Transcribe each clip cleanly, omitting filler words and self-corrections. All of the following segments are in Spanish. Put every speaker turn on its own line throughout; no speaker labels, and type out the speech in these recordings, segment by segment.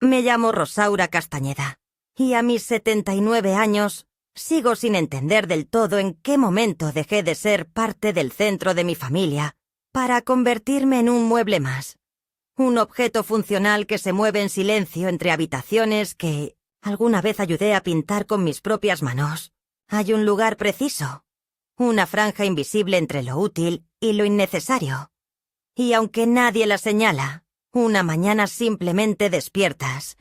Me llamo Rosaura Castañeda, y a mis 79 años sigo sin entender del todo en qué momento dejé de ser parte del centro de mi familia para convertirme en un mueble más. Un objeto funcional que se mueve en silencio entre habitaciones que alguna vez ayudé a pintar con mis propias manos. Hay un lugar preciso, una franja invisible entre lo útil y lo innecesario. Y aunque nadie la señala, una mañana simplemente despiertas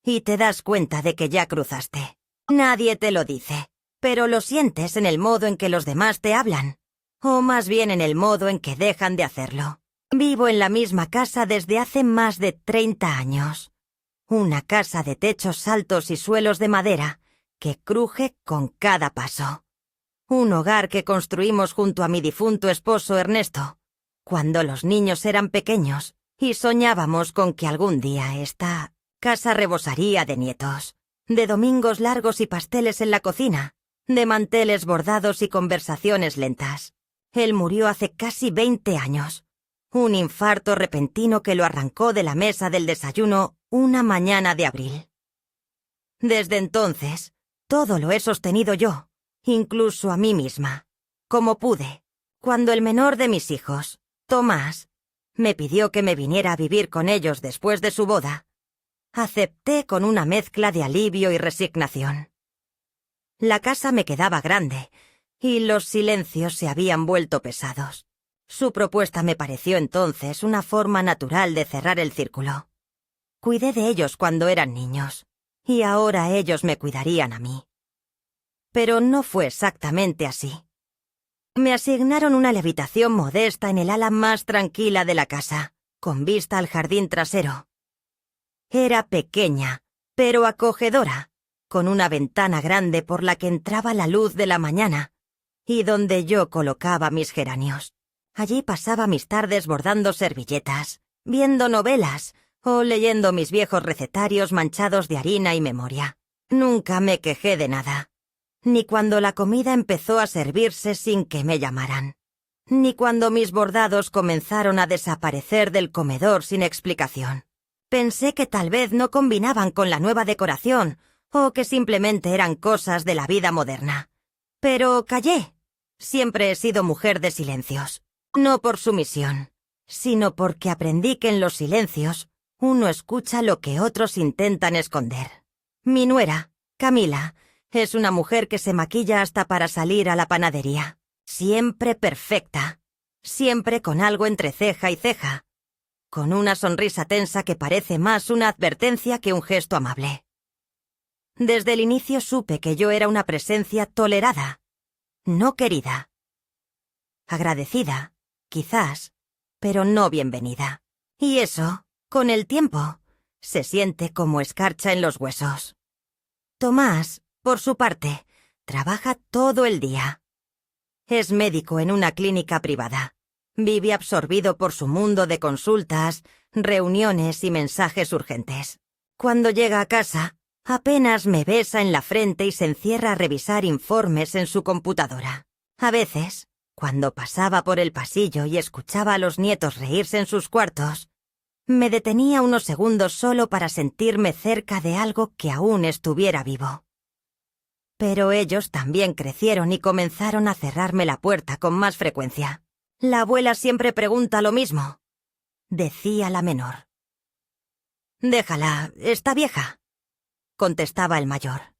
y te das cuenta de que ya cruzaste. Nadie te lo dice, pero lo sientes en el modo en que los demás te hablan, o más bien en el modo en que dejan de hacerlo. Vivo en la misma casa desde hace más de 30 años. Una casa de techos altos y suelos de madera que cruje con cada paso. Un hogar que construimos junto a mi difunto esposo Ernesto, cuando los niños eran pequeños y soñábamos con que algún día esta casa rebosaría de nietos, de domingos largos y pasteles en la cocina, de manteles bordados y conversaciones lentas. Él murió hace casi 20 años. Un infarto repentino que lo arrancó de la mesa del desayuno una mañana de abril. Desde entonces, todo lo he sostenido yo, incluso a mí misma, como pude. Cuando el menor de mis hijos, Tomás, me pidió que me viniera a vivir con ellos después de su boda, acepté con una mezcla de alivio y resignación. La casa me quedaba grande, y los silencios se habían vuelto pesados. Su propuesta me pareció entonces una forma natural de cerrar el círculo. Cuidé de ellos cuando eran niños, y ahora ellos me cuidarían a mí. Pero no fue exactamente así. Me asignaron una habitación modesta en el ala más tranquila de la casa, con vista al jardín trasero. Era pequeña, pero acogedora, con una ventana grande por la que entraba la luz de la mañana, y donde yo colocaba mis geranios. Allí pasaba mis tardes bordando servilletas, viendo novelas o leyendo mis viejos recetarios manchados de harina y memoria. Nunca me quejé de nada. Ni cuando la comida empezó a servirse sin que me llamaran. Ni cuando mis bordados comenzaron a desaparecer del comedor sin explicación. Pensé que tal vez no combinaban con la nueva decoración o que simplemente eran cosas de la vida moderna. Pero callé. Siempre he sido mujer de silencios. No por sumisión, sino porque aprendí que en los silencios uno escucha lo que otros intentan esconder. Mi nuera, Camila, es una mujer que se maquilla hasta para salir a la panadería. Siempre perfecta. Siempre con algo entre ceja y ceja. Con una sonrisa tensa que parece más una advertencia que un gesto amable. Desde el inicio supe que yo era una presencia tolerada, no querida. Agradecida, quizás, pero no bienvenida. Y eso, con el tiempo, se siente como escarcha en los huesos. Tomás, por su parte, trabaja todo el día. Es médico en una clínica privada. Vive absorbido por su mundo de consultas, reuniones y mensajes urgentes. Cuando llega a casa, apenas me besa en la frente y se encierra a revisar informes en su computadora. A veces, cuando pasaba por el pasillo y escuchaba a los nietos reírse en sus cuartos, me detenía unos segundos solo para sentirme cerca de algo que aún estuviera vivo. Pero ellos también crecieron y comenzaron a cerrarme la puerta con más frecuencia. La abuela siempre pregunta lo mismo, decía la menor. «Déjala, está vieja», contestaba el mayor.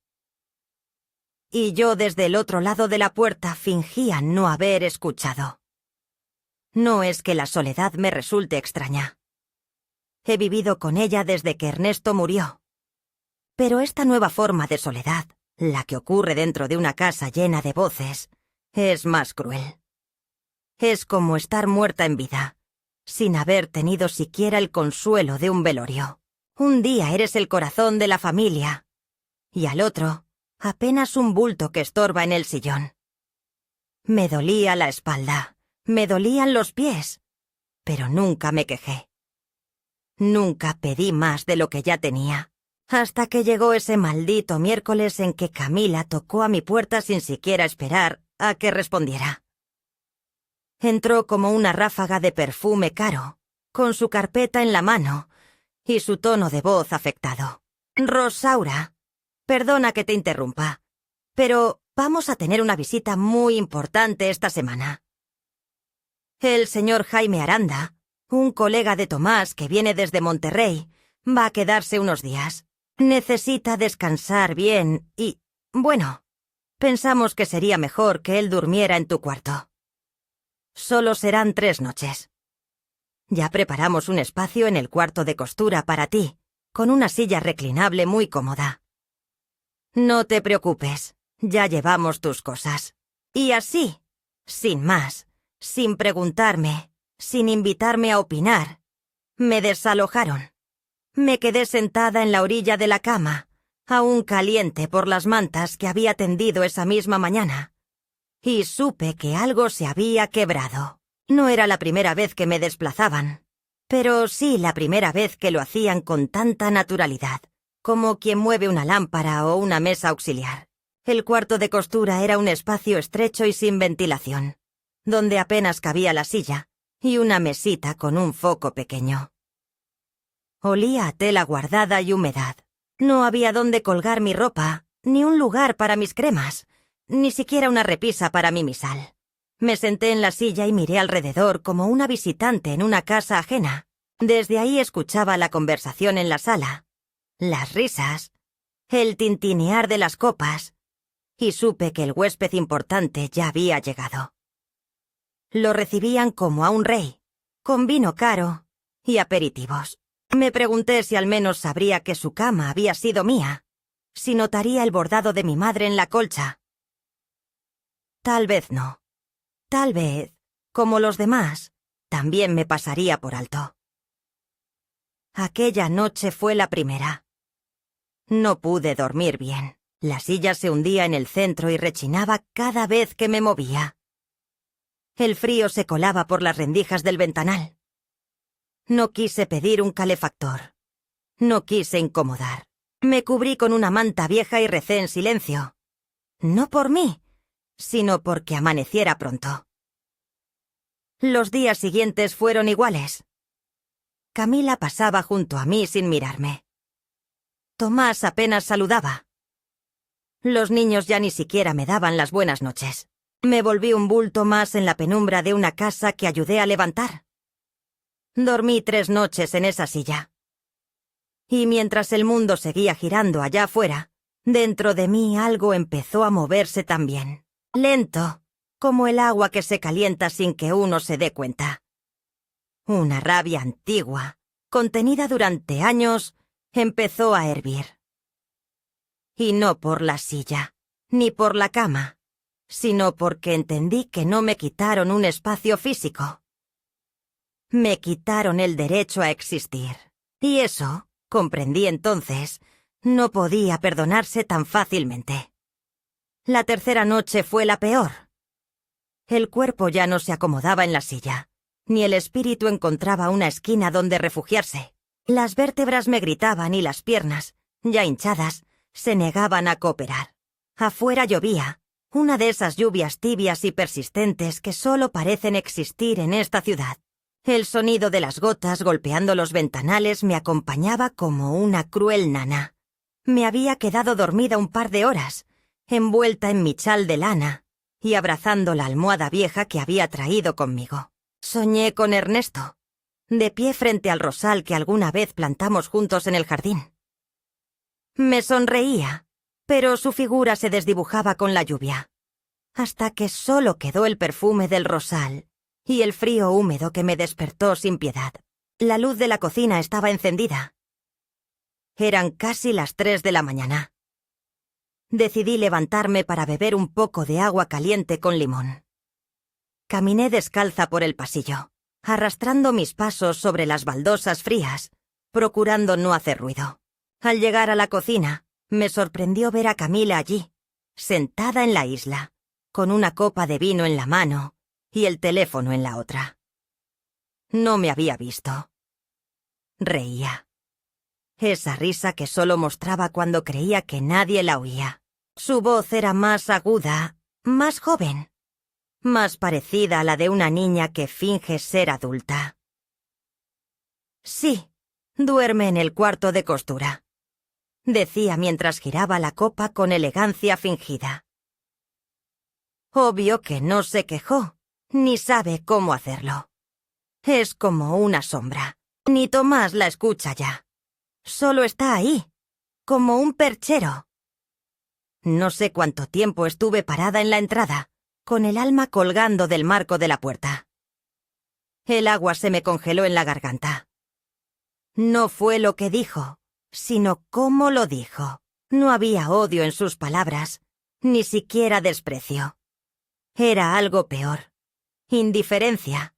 Y yo desde el otro lado de la puerta fingía no haber escuchado. No es que la soledad me resulte extraña. He vivido con ella desde que Ernesto murió. Pero esta nueva forma de soledad, la que ocurre dentro de una casa llena de voces, es más cruel. Es como estar muerta en vida, sin haber tenido siquiera el consuelo de un velorio. Un día eres el corazón de la familia, y al otro, apenas un bulto que estorba en el sillón. Me dolía la espalda, me dolían los pies, pero nunca me quejé. Nunca pedí más de lo que ya tenía, hasta que llegó ese maldito miércoles en que Camila tocó a mi puerta sin siquiera esperar a que respondiera. Entró como una ráfaga de perfume caro, con su carpeta en la mano, y su tono de voz afectado. Rosaura, perdona que te interrumpa, pero vamos a tener una visita muy importante esta semana. El señor Jaime Aranda, un colega de Tomás que viene desde Monterrey, va a quedarse unos días. Necesita descansar bien y, bueno, pensamos que sería mejor que él durmiera en tu cuarto. Solo serán 3 noches. Ya preparamos un espacio en el cuarto de costura para ti, con una silla reclinable muy cómoda. No te preocupes, ya llevamos tus cosas. Y así, sin más, sin preguntarme, sin invitarme a opinar, me desalojaron. Me quedé sentada en la orilla de la cama, aún caliente por las mantas que había tendido esa misma mañana, y supe que algo se había quebrado. No era la primera vez que me desplazaban, pero sí la primera vez que lo hacían con tanta naturalidad, como quien mueve una lámpara o una mesa auxiliar. El cuarto de costura era un espacio estrecho y sin ventilación, donde apenas cabía la silla y una mesita con un foco pequeño. Olía a tela guardada y humedad. No había dónde colgar mi ropa, ni un lugar para mis cremas, ni siquiera una repisa para mi misal. Me senté en la silla y miré alrededor como una visitante en una casa ajena. Desde ahí escuchaba la conversación en la sala, las risas, el tintinear de las copas, y supe que el huésped importante ya había llegado. Lo recibían como a un rey, con vino caro y aperitivos. Me pregunté si al menos sabría que su cama había sido mía, si notaría el bordado de mi madre en la colcha. Tal vez no. Tal vez, como los demás, también me pasaría por alto. Aquella noche fue la primera. No pude dormir bien. La silla se hundía en el centro y rechinaba cada vez que me movía. El frío se colaba por las rendijas del ventanal. No quise pedir un calefactor. No quise incomodar. Me cubrí con una manta vieja y recé en silencio. No por mí, sino porque amaneciera pronto. Los días siguientes fueron iguales. Camila pasaba junto a mí sin mirarme. Tomás apenas saludaba. Los niños ya ni siquiera me daban las buenas noches. Me volví un bulto más en la penumbra de una casa que ayudé a levantar. Dormí 3 noches en esa silla. Y mientras el mundo seguía girando allá afuera, dentro de mí algo empezó a moverse también. Lento, como el agua que se calienta sin que uno se dé cuenta. Una rabia antigua, contenida durante años, empezó a hervir. Y no por la silla, ni por la cama, sino porque entendí que no me quitaron un espacio físico. Me quitaron el derecho a existir. Y eso, comprendí entonces, no podía perdonarse tan fácilmente. La tercera noche fue la peor. El cuerpo ya no se acomodaba en la silla, ni el espíritu encontraba una esquina donde refugiarse. Las vértebras me gritaban y las piernas, ya hinchadas, se negaban a cooperar. Afuera llovía, una de esas lluvias tibias y persistentes que solo parecen existir en esta ciudad. El sonido de las gotas golpeando los ventanales me acompañaba como una cruel nana. Me había quedado dormida un par de horas, envuelta en mi chal de lana y abrazando la almohada vieja que había traído conmigo. Soñé con Ernesto, de pie frente al rosal que alguna vez plantamos juntos en el jardín. Me sonreía, pero su figura se desdibujaba con la lluvia, hasta que solo quedó el perfume del rosal y el frío húmedo que me despertó sin piedad. La luz de la cocina estaba encendida. Eran casi las 3 de la mañana. Decidí levantarme para beber un poco de agua caliente con limón. Caminé descalza por el pasillo, arrastrando mis pasos sobre las baldosas frías, procurando no hacer ruido. Al llegar a la cocina, me sorprendió ver a Camila allí, sentada en la isla, con una copa de vino en la mano y el teléfono en la otra. No me había visto. Reía. Esa risa que solo mostraba cuando creía que nadie la oía. Su voz era más aguda, más joven, más parecida a la de una niña que finge ser adulta. Sí, Duerme en el cuarto de costura, decía mientras giraba la copa con elegancia fingida. Obvio que no se quejó, ni sabe cómo hacerlo. Es como una sombra. Ni Tomás la escucha ya. Solo está ahí, como un perchero. No sé cuánto tiempo estuve parada en la entrada, con el alma colgando del marco de la puerta. El agua se me congeló en la garganta. No fue lo que dijo, sino cómo lo dijo. No había odio en sus palabras, ni siquiera desprecio. Era algo peor. Indiferencia.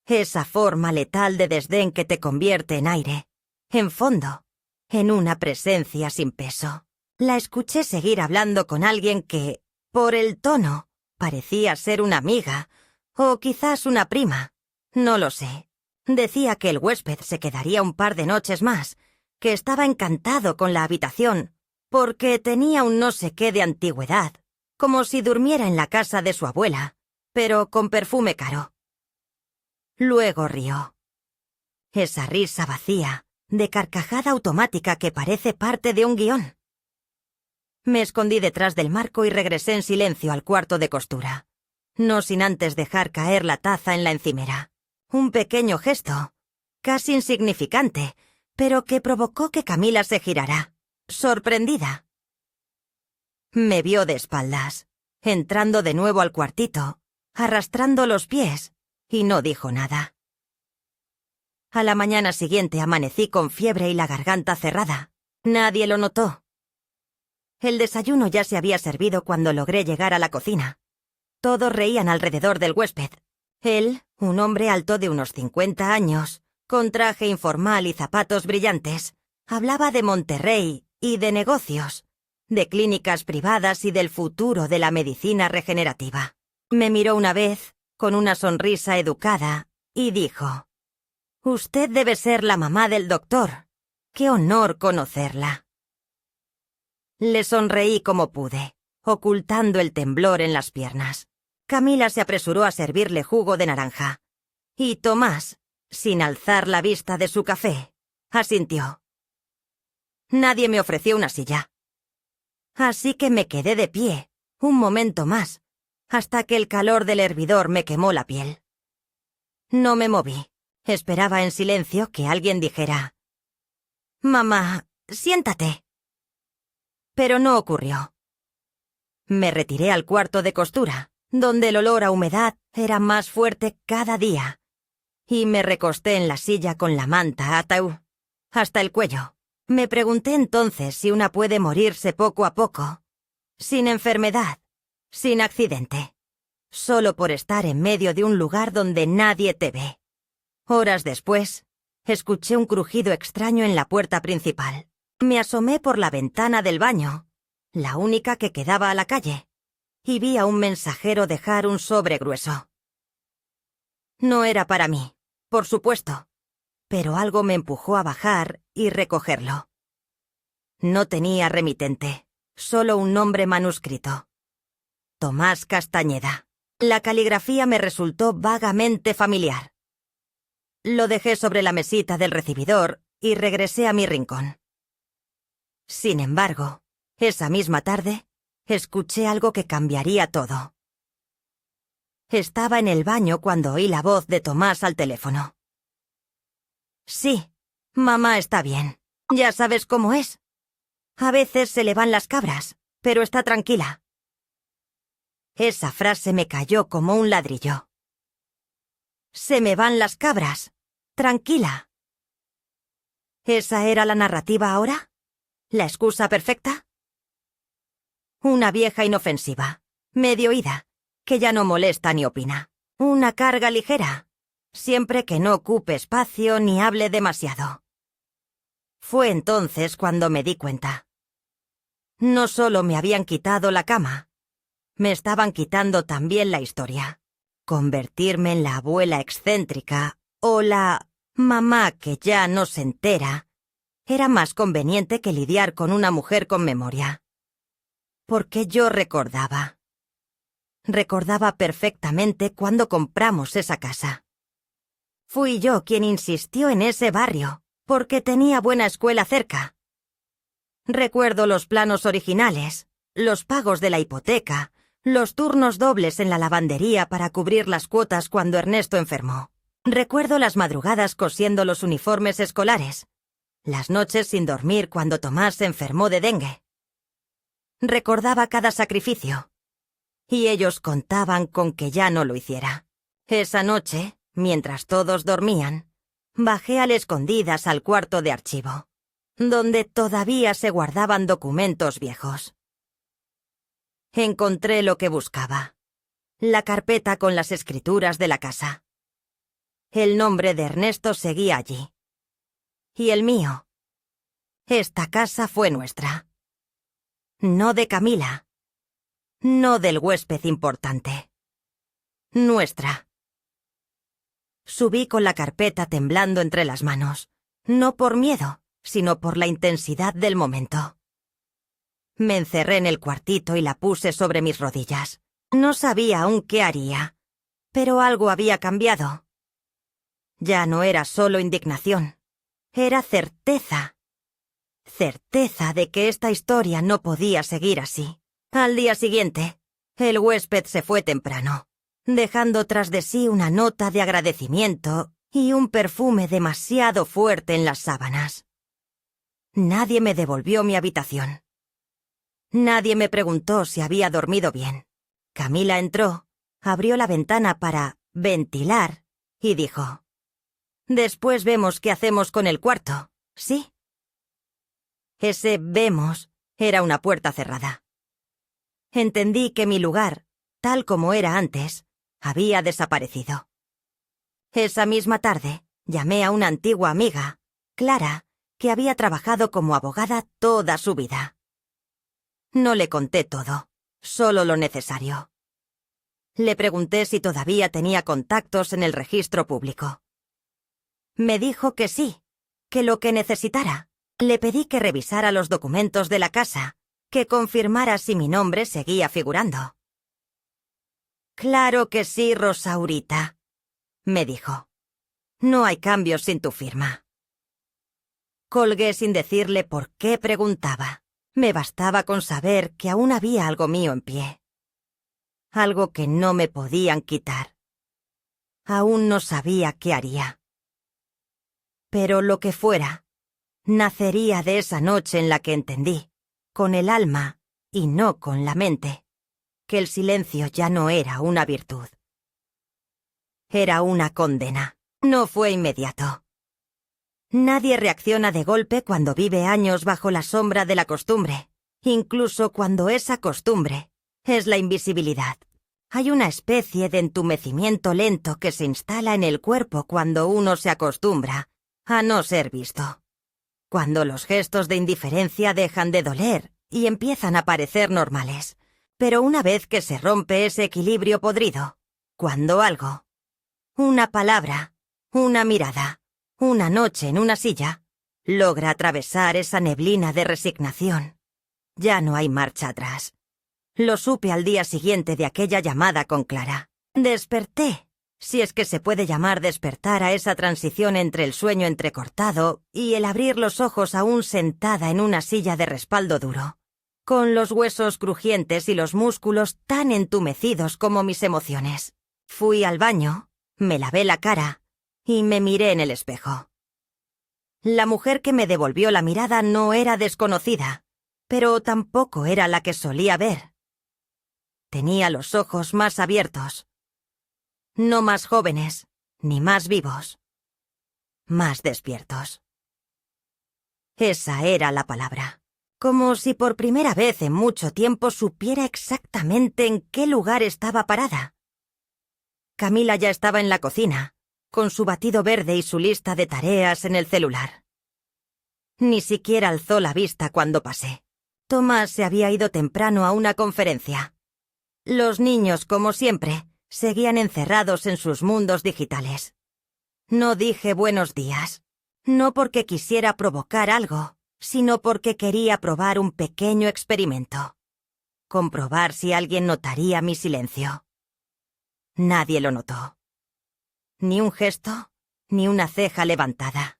Esa forma letal de desdén que te convierte en aire, en fondo, en una presencia sin peso. La escuché seguir hablando con alguien que, por el tono, parecía ser una amiga, o quizás una prima. No lo sé. Decía que el huésped se quedaría un par de noches más, que estaba encantado con la habitación, porque tenía un no sé qué de antigüedad, como si durmiera en la casa de su abuela, pero con perfume caro. Luego rió. Esa risa vacía, de carcajada automática que parece parte de un guión. Me escondí detrás del marco y regresé en silencio al cuarto de costura, no sin antes dejar caer la taza en la encimera. Un pequeño gesto, casi insignificante, pero que provocó que Camila se girara, sorprendida. Me vio de espaldas, entrando de nuevo al cuartito, arrastrando los pies, y no dijo nada. A la mañana siguiente amanecí con fiebre y la garganta cerrada. Nadie lo notó. El desayuno ya se había servido cuando logré llegar a la cocina. Todos reían alrededor del huésped. Él, un hombre alto de unos 50 años, con traje informal y zapatos brillantes, hablaba de Monterrey y de negocios, de clínicas privadas y del futuro de la medicina regenerativa. Me miró una vez, con una sonrisa educada, y dijo: «Usted debe ser la mamá del doctor. ¡Qué honor conocerla!». Le sonreí como pude, ocultando el temblor en las piernas. Camila se apresuró a servirle jugo de naranja. Y Tomás, sin alzar la vista de su café, asintió. Nadie me ofreció una silla. Así que me quedé de pie, un momento más, hasta que el calor del hervidor me quemó la piel. No me moví. Esperaba en silencio que alguien dijera: «Mamá, siéntate». Pero no ocurrió. Me retiré al cuarto de costura, donde el olor a humedad era más fuerte cada día, y me recosté en la silla con la manta ataúd hasta el cuello. Me pregunté entonces si una puede morirse poco a poco, sin enfermedad, sin accidente, solo por estar en medio de un lugar donde nadie te ve. Horas después, escuché un crujido extraño en la puerta principal. Me asomé por la ventana del baño, la única que quedaba a la calle, y vi a un mensajero dejar un sobre grueso. No era para mí, por supuesto, pero algo me empujó a bajar y recogerlo. No tenía remitente, solo un nombre manuscrito: Tomás Castañeda. La caligrafía me resultó vagamente familiar. Lo dejé sobre la mesita del recibidor y regresé a mi rincón. Sin embargo, esa misma tarde, escuché algo que cambiaría todo. Estaba en el baño cuando oí la voz de Tomás al teléfono. «Sí, mamá está bien. Ya sabes cómo es. A veces se le van las cabras, pero está tranquila». Esa frase me cayó como un ladrillo. «Se me van las cabras. Tranquila». ¿Esa era la narrativa ahora? ¿La excusa perfecta? Una vieja inofensiva, medio oída, que ya no molesta ni opina. Una carga ligera, siempre que no ocupe espacio ni hable demasiado. Fue entonces cuando me di cuenta. No solo me habían quitado la cama, me estaban quitando también la historia. Convertirme en la abuela excéntrica o la mamá que ya no se entera era más conveniente que lidiar con una mujer con memoria. Porque yo recordaba. Recordaba perfectamente cuando compramos esa casa. Fui yo quien insistió en ese barrio, porque tenía buena escuela cerca. Recuerdo los planos originales, los pagos de la hipoteca, los turnos dobles en la lavandería para cubrir las cuotas cuando Ernesto enfermó. Recuerdo las madrugadas cosiendo los uniformes escolares, las noches sin dormir cuando Tomás se enfermó de dengue. Recordaba cada sacrificio, y ellos contaban con que ya no lo hiciera. Esa noche, mientras todos dormían, bajé al escondidas al cuarto de archivo, donde todavía se guardaban documentos viejos. Encontré lo que buscaba: la carpeta con las escrituras de la casa. El nombre de Ernesto seguía allí. Y el mío. Esta casa fue nuestra. No de Camila. No del huésped importante. Nuestra. Subí con la carpeta temblando entre las manos, no por miedo, sino por la intensidad del momento. Me encerré en el cuartito y la puse sobre mis rodillas. No sabía aún qué haría, pero algo había cambiado. Ya no era solo indignación, era certeza. Certeza de que esta historia no podía seguir así. Al día siguiente, el huésped se fue temprano, dejando tras de sí una nota de agradecimiento y un perfume demasiado fuerte en las sábanas. Nadie me devolvió mi habitación. Nadie me preguntó si había dormido bien. Camila entró, abrió la ventana para ventilar y dijo: «Después vemos qué hacemos con el cuarto, ¿sí?» Ese «vemos» era una puerta cerrada. Entendí que mi lugar, tal como era antes, había desaparecido. Esa misma tarde, llamé a una antigua amiga, Clara, que había trabajado como abogada toda su vida. No le conté todo, solo lo necesario. Le pregunté si todavía tenía contactos en el registro público. Me dijo que sí, que lo que necesitara. Le pedí que revisara los documentos de la casa, que confirmara si mi nombre seguía figurando. «Claro que sí, Rosaurita», me dijo. «No hay cambios sin tu firma». Colgué sin decirle por qué preguntaba. Me bastaba con saber que aún había algo mío en pie. Algo que no me podían quitar. Aún no sabía qué haría. Pero lo que fuera, nacería de esa noche en la que entendí, con el alma y no con la mente, que el silencio ya no era una virtud. Era una condena. No fue inmediato. Nadie reacciona de golpe cuando vive años bajo la sombra de la costumbre, incluso cuando esa costumbre es la invisibilidad. Hay una especie de entumecimiento lento que se instala en el cuerpo cuando uno se acostumbra a no ser visto. Cuando los gestos de indiferencia dejan de doler y empiezan a parecer normales. Pero una vez que se rompe ese equilibrio podrido, cuando algo, una palabra, una mirada, una noche en una silla, logra atravesar esa neblina de resignación, ya no hay marcha atrás. Lo supe al día siguiente de aquella llamada con Clara. Desperté, si es que se puede llamar despertar a esa transición entre el sueño entrecortado y el abrir los ojos aún sentada en una silla de respaldo duro, con los huesos crujientes y los músculos tan entumecidos como mis emociones. Fui al baño, me lavé la cara y me miré en el espejo. La mujer que me devolvió la mirada no era desconocida, pero tampoco era la que solía ver. Tenía los ojos más abiertos. No más jóvenes, ni más vivos. Más despiertos. Esa era la palabra. Como si por primera vez en mucho tiempo supiera exactamente en qué lugar estaba parada. Camila ya estaba en la cocina, con su batido verde y su lista de tareas en el celular. Ni siquiera alzó la vista cuando pasé. Tomás se había ido temprano a una conferencia. Los niños, como siempre, seguían encerrados en sus mundos digitales. No dije buenos días, no porque quisiera provocar algo, sino porque quería probar un pequeño experimento. Comprobar si alguien notaría mi silencio. Nadie lo notó. Ni un gesto, ni una ceja levantada.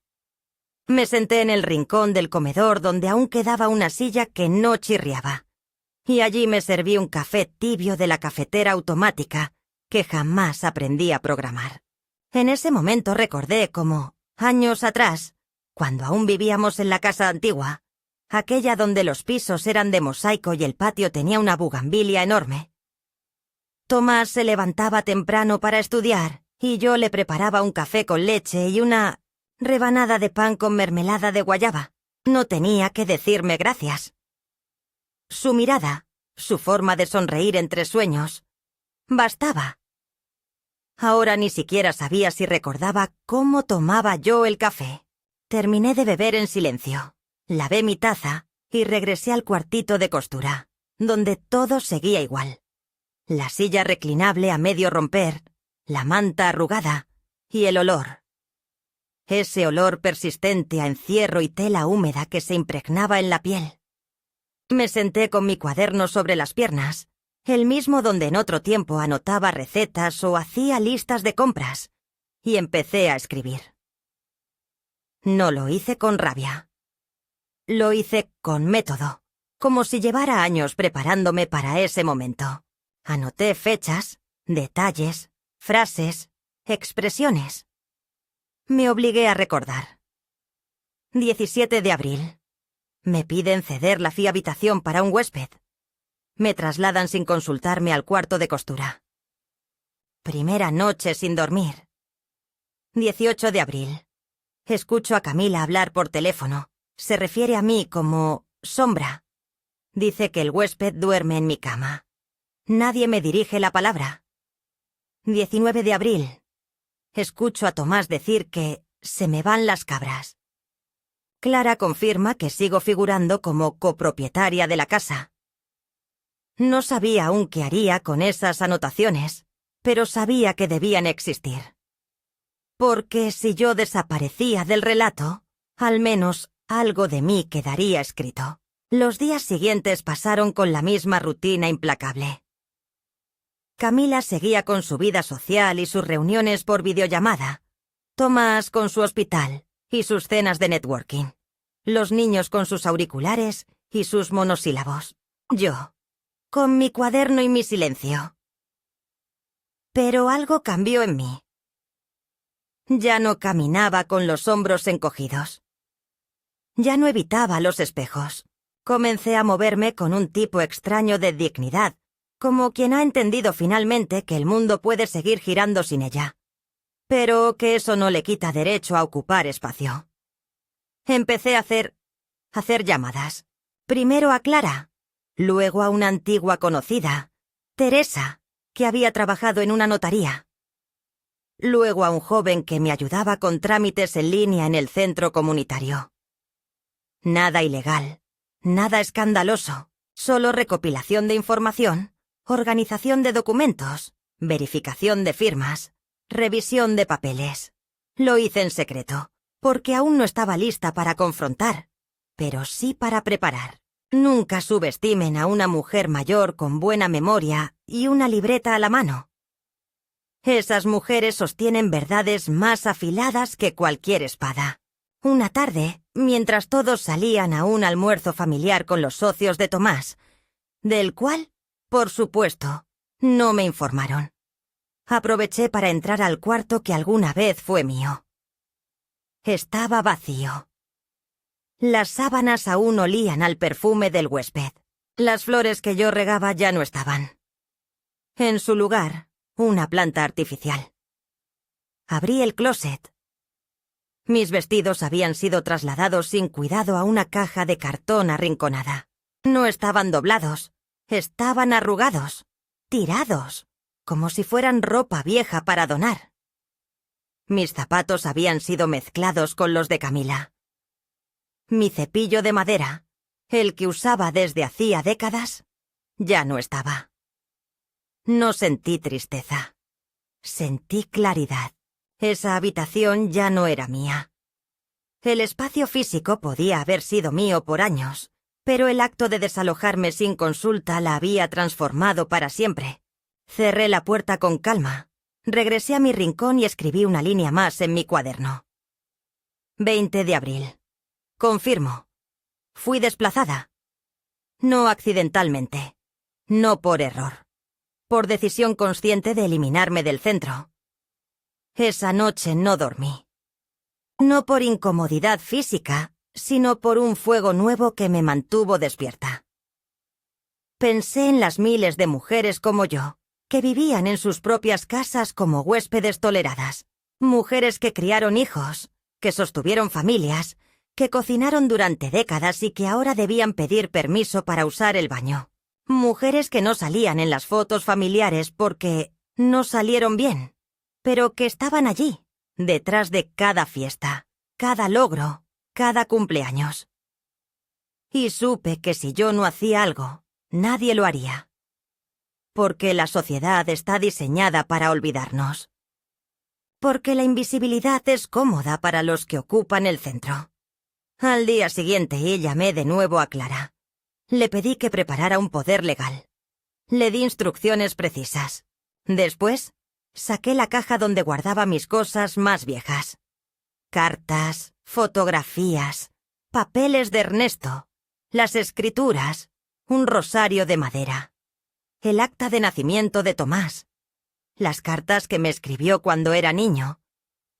Me senté en el rincón del comedor donde aún quedaba una silla que no chirriaba. Y allí me serví un café tibio de la cafetera automática que jamás aprendí a programar. En ese momento recordé cómo, años atrás, cuando aún vivíamos en la casa antigua, aquella donde los pisos eran de mosaico y el patio tenía una bugambilia enorme, Tomás se levantaba temprano para estudiar y yo le preparaba un café con leche y una rebanada de pan con mermelada de guayaba. No tenía que decirme gracias. Su mirada, su forma de sonreír entre sueños, bastaba. Ahora ni siquiera sabía si recordaba cómo tomaba yo el café. Terminé de beber en silencio, lavé mi taza y regresé al cuartito de costura, donde todo seguía igual. La silla reclinable a medio romper, la manta arrugada y el olor. Ese olor persistente a encierro y tela húmeda que se impregnaba en la piel. Me senté con mi cuaderno sobre las piernas, el mismo donde en otro tiempo anotaba recetas o hacía listas de compras, y empecé a escribir. No lo hice con rabia. Lo hice con método, como si llevara años preparándome para ese momento. Anoté fechas, detalles, frases, expresiones. Me obligué a recordar. 17 de abril. Me piden ceder la habitación para un huésped. Me trasladan sin consultarme al cuarto de costura. Primera noche sin dormir. 18 de abril. Escucho a Camila hablar por teléfono. Se refiere a mí como sombra. Dice que el huésped duerme en mi cama. Nadie me dirige la palabra. 19 de abril. Escucho a Tomás decir que se me van las cabras. Clara confirma que sigo figurando como copropietaria de la casa. No sabía aún qué haría con esas anotaciones, pero sabía que debían existir. Porque si yo desaparecía del relato, al menos algo de mí quedaría escrito. Los días siguientes pasaron con la misma rutina implacable. Camila seguía con su vida social y sus reuniones por videollamada. Tomás con su hospital y sus cenas de networking. Los niños con sus auriculares y sus monosílabos. Yo, con mi cuaderno y mi silencio. Pero algo cambió en mí. Ya no caminaba con los hombros encogidos. Ya no evitaba los espejos. Comencé a moverme con un tipo extraño de dignidad, como quien ha entendido finalmente que el mundo puede seguir girando sin ella, pero que eso no le quita derecho a ocupar espacio. Empecé a hacer llamadas. Primero a Clara, luego a una antigua conocida, Teresa, que había trabajado en una notaría. Luego a un joven que me ayudaba con trámites en línea en el centro comunitario. Nada ilegal, nada escandaloso, solo recopilación de información, organización de documentos, verificación de firmas, revisión de papeles. Lo hice en secreto, porque aún no estaba lista para confrontar, pero sí para preparar. Nunca subestimen a una mujer mayor con buena memoria y una libreta a la mano. Esas mujeres sostienen verdades más afiladas que cualquier espada. Una tarde, mientras todos salían a un almuerzo familiar con los socios de Tomás, del cual, por supuesto, no me informaron. Aproveché para entrar al cuarto que alguna vez fue mío. Estaba vacío. Las sábanas aún olían al perfume del huésped. Las flores que yo regaba ya no estaban. En su lugar, una planta artificial. Abrí el closet. Mis vestidos habían sido trasladados sin cuidado a una caja de cartón arrinconada. No estaban doblados, estaban arrugados, tirados, como si fueran ropa vieja para donar. Mis zapatos habían sido mezclados con los de Camila. Mi cepillo de madera, el que usaba desde hacía décadas, ya no estaba. No sentí tristeza. Sentí claridad. Esa habitación ya no era mía. El espacio físico podía haber sido mío por años, pero el acto de desalojarme sin consulta la había transformado para siempre. Cerré la puerta con calma, regresé a mi rincón y escribí una línea más en mi cuaderno. 20 de abril. Confirmo. Fui desplazada. No accidentalmente. No por error. Por decisión consciente de eliminarme del centro. Esa noche no dormí. No por incomodidad física, sino por un fuego nuevo que me mantuvo despierta. Pensé en las miles de mujeres como yo, que vivían en sus propias casas como huéspedes toleradas. Mujeres que criaron hijos, que sostuvieron familias, que cocinaron durante décadas y que ahora debían pedir permiso para usar el baño. Mujeres que no salían en las fotos familiares porque no salieron bien, pero que estaban allí, detrás de cada fiesta, cada logro, cada cumpleaños. Y supe que si yo no hacía algo, nadie lo haría. Porque la sociedad está diseñada para olvidarnos. Porque la invisibilidad es cómoda para los que ocupan el centro. Al día siguiente llamé de nuevo a Clara. Le pedí que preparara un poder legal. Le di instrucciones precisas. Después, saqué la caja donde guardaba mis cosas más viejas. Cartas, fotografías, papeles de Ernesto, las escrituras, un rosario de madera, el acta de nacimiento de Tomás, las cartas que me escribió cuando era niño,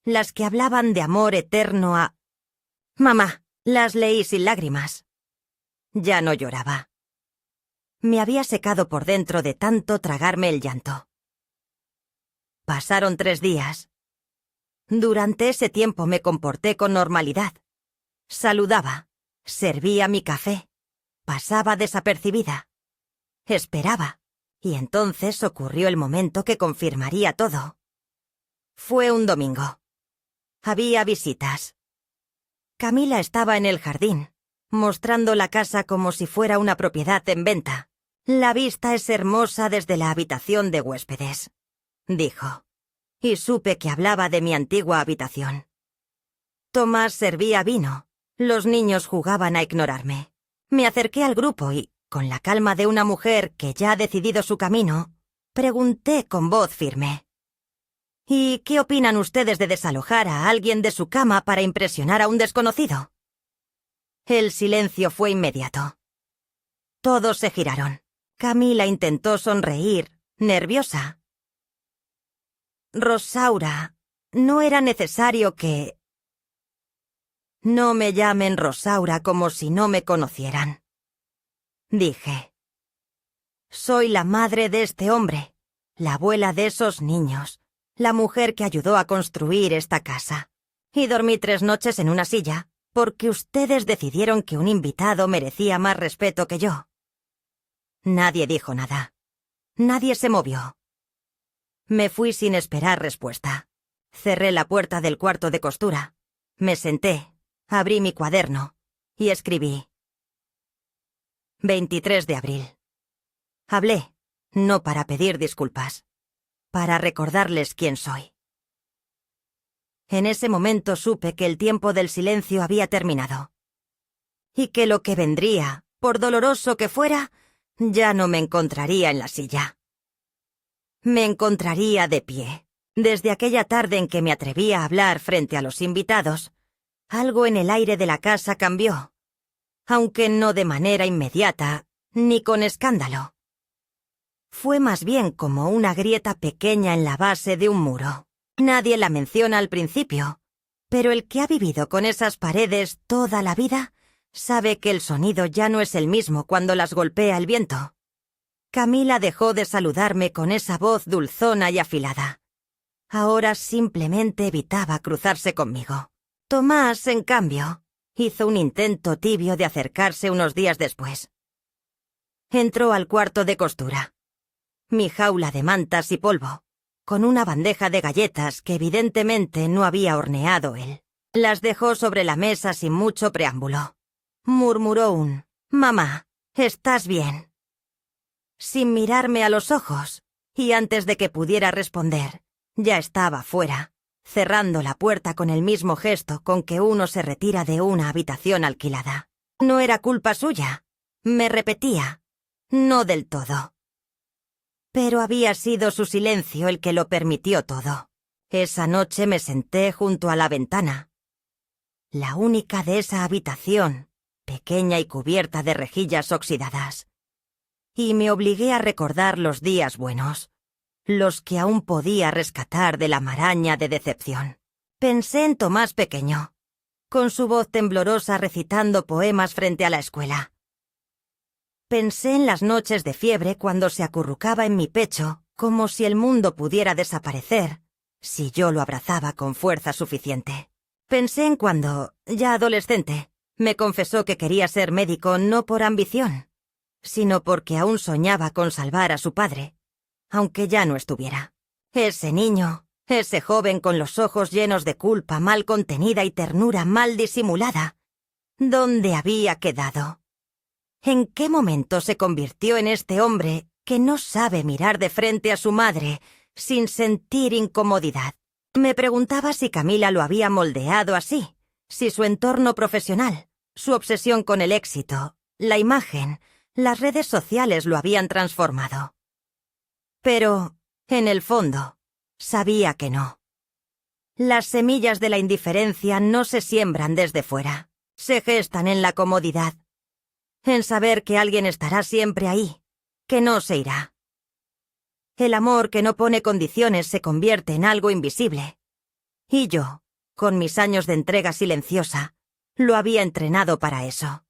las que hablaban de amor eterno a... Mamá, las leí sin lágrimas. Ya no lloraba. Me había secado por dentro de tanto tragarme el llanto. Pasaron 3 días. Durante ese tiempo me comporté con normalidad. Saludaba, servía mi café, pasaba desapercibida. Esperaba, y entonces ocurrió el momento que confirmaría todo. Fue un domingo. Había visitas. Camila estaba en el jardín, mostrando la casa como si fuera una propiedad en venta. La vista es hermosa desde la habitación de huéspedes, dijo, y supe que hablaba de mi antigua habitación. Tomás servía vino. Los niños jugaban a ignorarme. Me acerqué al grupo y, con la calma de una mujer que ya ha decidido su camino, pregunté con voz firme. ¿Y qué opinan ustedes de desalojar a alguien de su cama para impresionar a un desconocido? El silencio fue inmediato. Todos se giraron. Camila intentó sonreír, nerviosa. Rosaura, no era necesario que... No me llamen Rosaura como si no me conocieran. Dije. Soy la madre de este hombre, la abuela de esos niños, la mujer que ayudó a construir esta casa. Y dormí 3 noches en una silla, porque ustedes decidieron que un invitado merecía más respeto que yo. Nadie dijo nada. Nadie se movió. Me fui sin esperar respuesta. Cerré la puerta del cuarto de costura. Me senté, abrí mi cuaderno y escribí. 23 de abril. Hablé, no para pedir disculpas, para recordarles quién soy. En ese momento supe que el tiempo del silencio había terminado. Y que lo que vendría, por doloroso que fuera, ya no me encontraría en la silla. Me encontraría de pie. Desde aquella tarde en que me atreví a hablar frente a los invitados, algo en el aire de la casa cambió, aunque no de manera inmediata, ni con escándalo. Fue más bien como una grieta pequeña en la base de un muro. Nadie la menciona al principio, pero el que ha vivido con esas paredes toda la vida sabe que el sonido ya no es el mismo cuando las golpea el viento. Camila dejó de saludarme con esa voz dulzona y afilada. Ahora simplemente evitaba cruzarse conmigo. Tomás, en cambio, hizo un intento tibio de acercarse unos días después. Entró al cuarto de costura. Mi jaula de mantas y polvo, con una bandeja de galletas que evidentemente no había horneado él. Las dejó sobre la mesa sin mucho preámbulo. Murmuró un «Mamá, ¿estás bien?». Sin mirarme a los ojos, y antes de que pudiera responder, ya estaba fuera, cerrando la puerta con el mismo gesto con que uno se retira de una habitación alquilada. No era culpa suya, me repetía, no del todo. Pero había sido su silencio el que lo permitió todo. Esa noche me senté junto a la ventana. la única de esa habitación, pequeña y cubierta de rejillas oxidadas. Y me obligué a recordar los días buenos, los que aún podía rescatar de la maraña de decepción. Pensé en Tomás pequeño, con su voz temblorosa recitando poemas frente a la escuela. Pensé en las noches de fiebre cuando se acurrucaba en mi pecho, como si el mundo pudiera desaparecer, si yo lo abrazaba con fuerza suficiente. Pensé en cuando, ya adolescente, me confesó que quería ser médico no por ambición, sino porque aún soñaba con salvar a su padre, aunque ya no estuviera. Ese niño, ese joven con los ojos llenos de culpa mal contenida y ternura mal disimulada, ¿dónde había quedado? ¿En qué momento se convirtió en este hombre que no sabe mirar de frente a su madre sin sentir incomodidad? Me preguntaba si Camila lo había moldeado así, si su entorno profesional, su obsesión con el éxito, la imagen, las redes sociales lo habían transformado. Pero, en el fondo, sabía que no. Las semillas de la indiferencia no se siembran desde fuera, se gestan en la comodidad, en saber que alguien estará siempre ahí, que no se irá. El amor que no pone condiciones se convierte en algo invisible. Y yo, con mis años de entrega silenciosa, lo había entrenado para eso.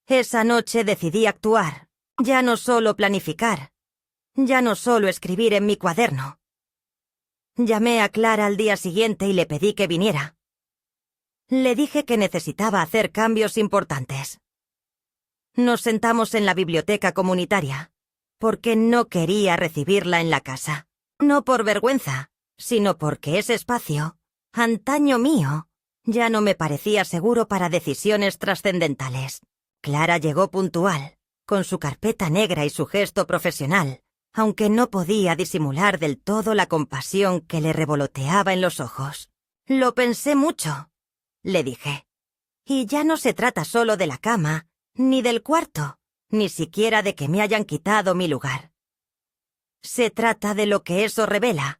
Esa noche decidí actuar, ya no solo planificar, ya no solo escribir en mi cuaderno. Llamé a Clara al día siguiente y le pedí que viniera. Le dije que necesitaba hacer cambios importantes. Nos sentamos en la biblioteca comunitaria, porque no quería recibirla en la casa. No por vergüenza, sino porque ese espacio, antaño mío, ya no me parecía seguro para decisiones trascendentales. Clara llegó puntual, con su carpeta negra y su gesto profesional, aunque no podía disimular del todo la compasión que le revoloteaba en los ojos. «Lo pensé mucho», le dije. «Y ya no se trata solo de la cama, ni del cuarto, ni siquiera de que me hayan quitado mi lugar. Se trata de lo que eso revela,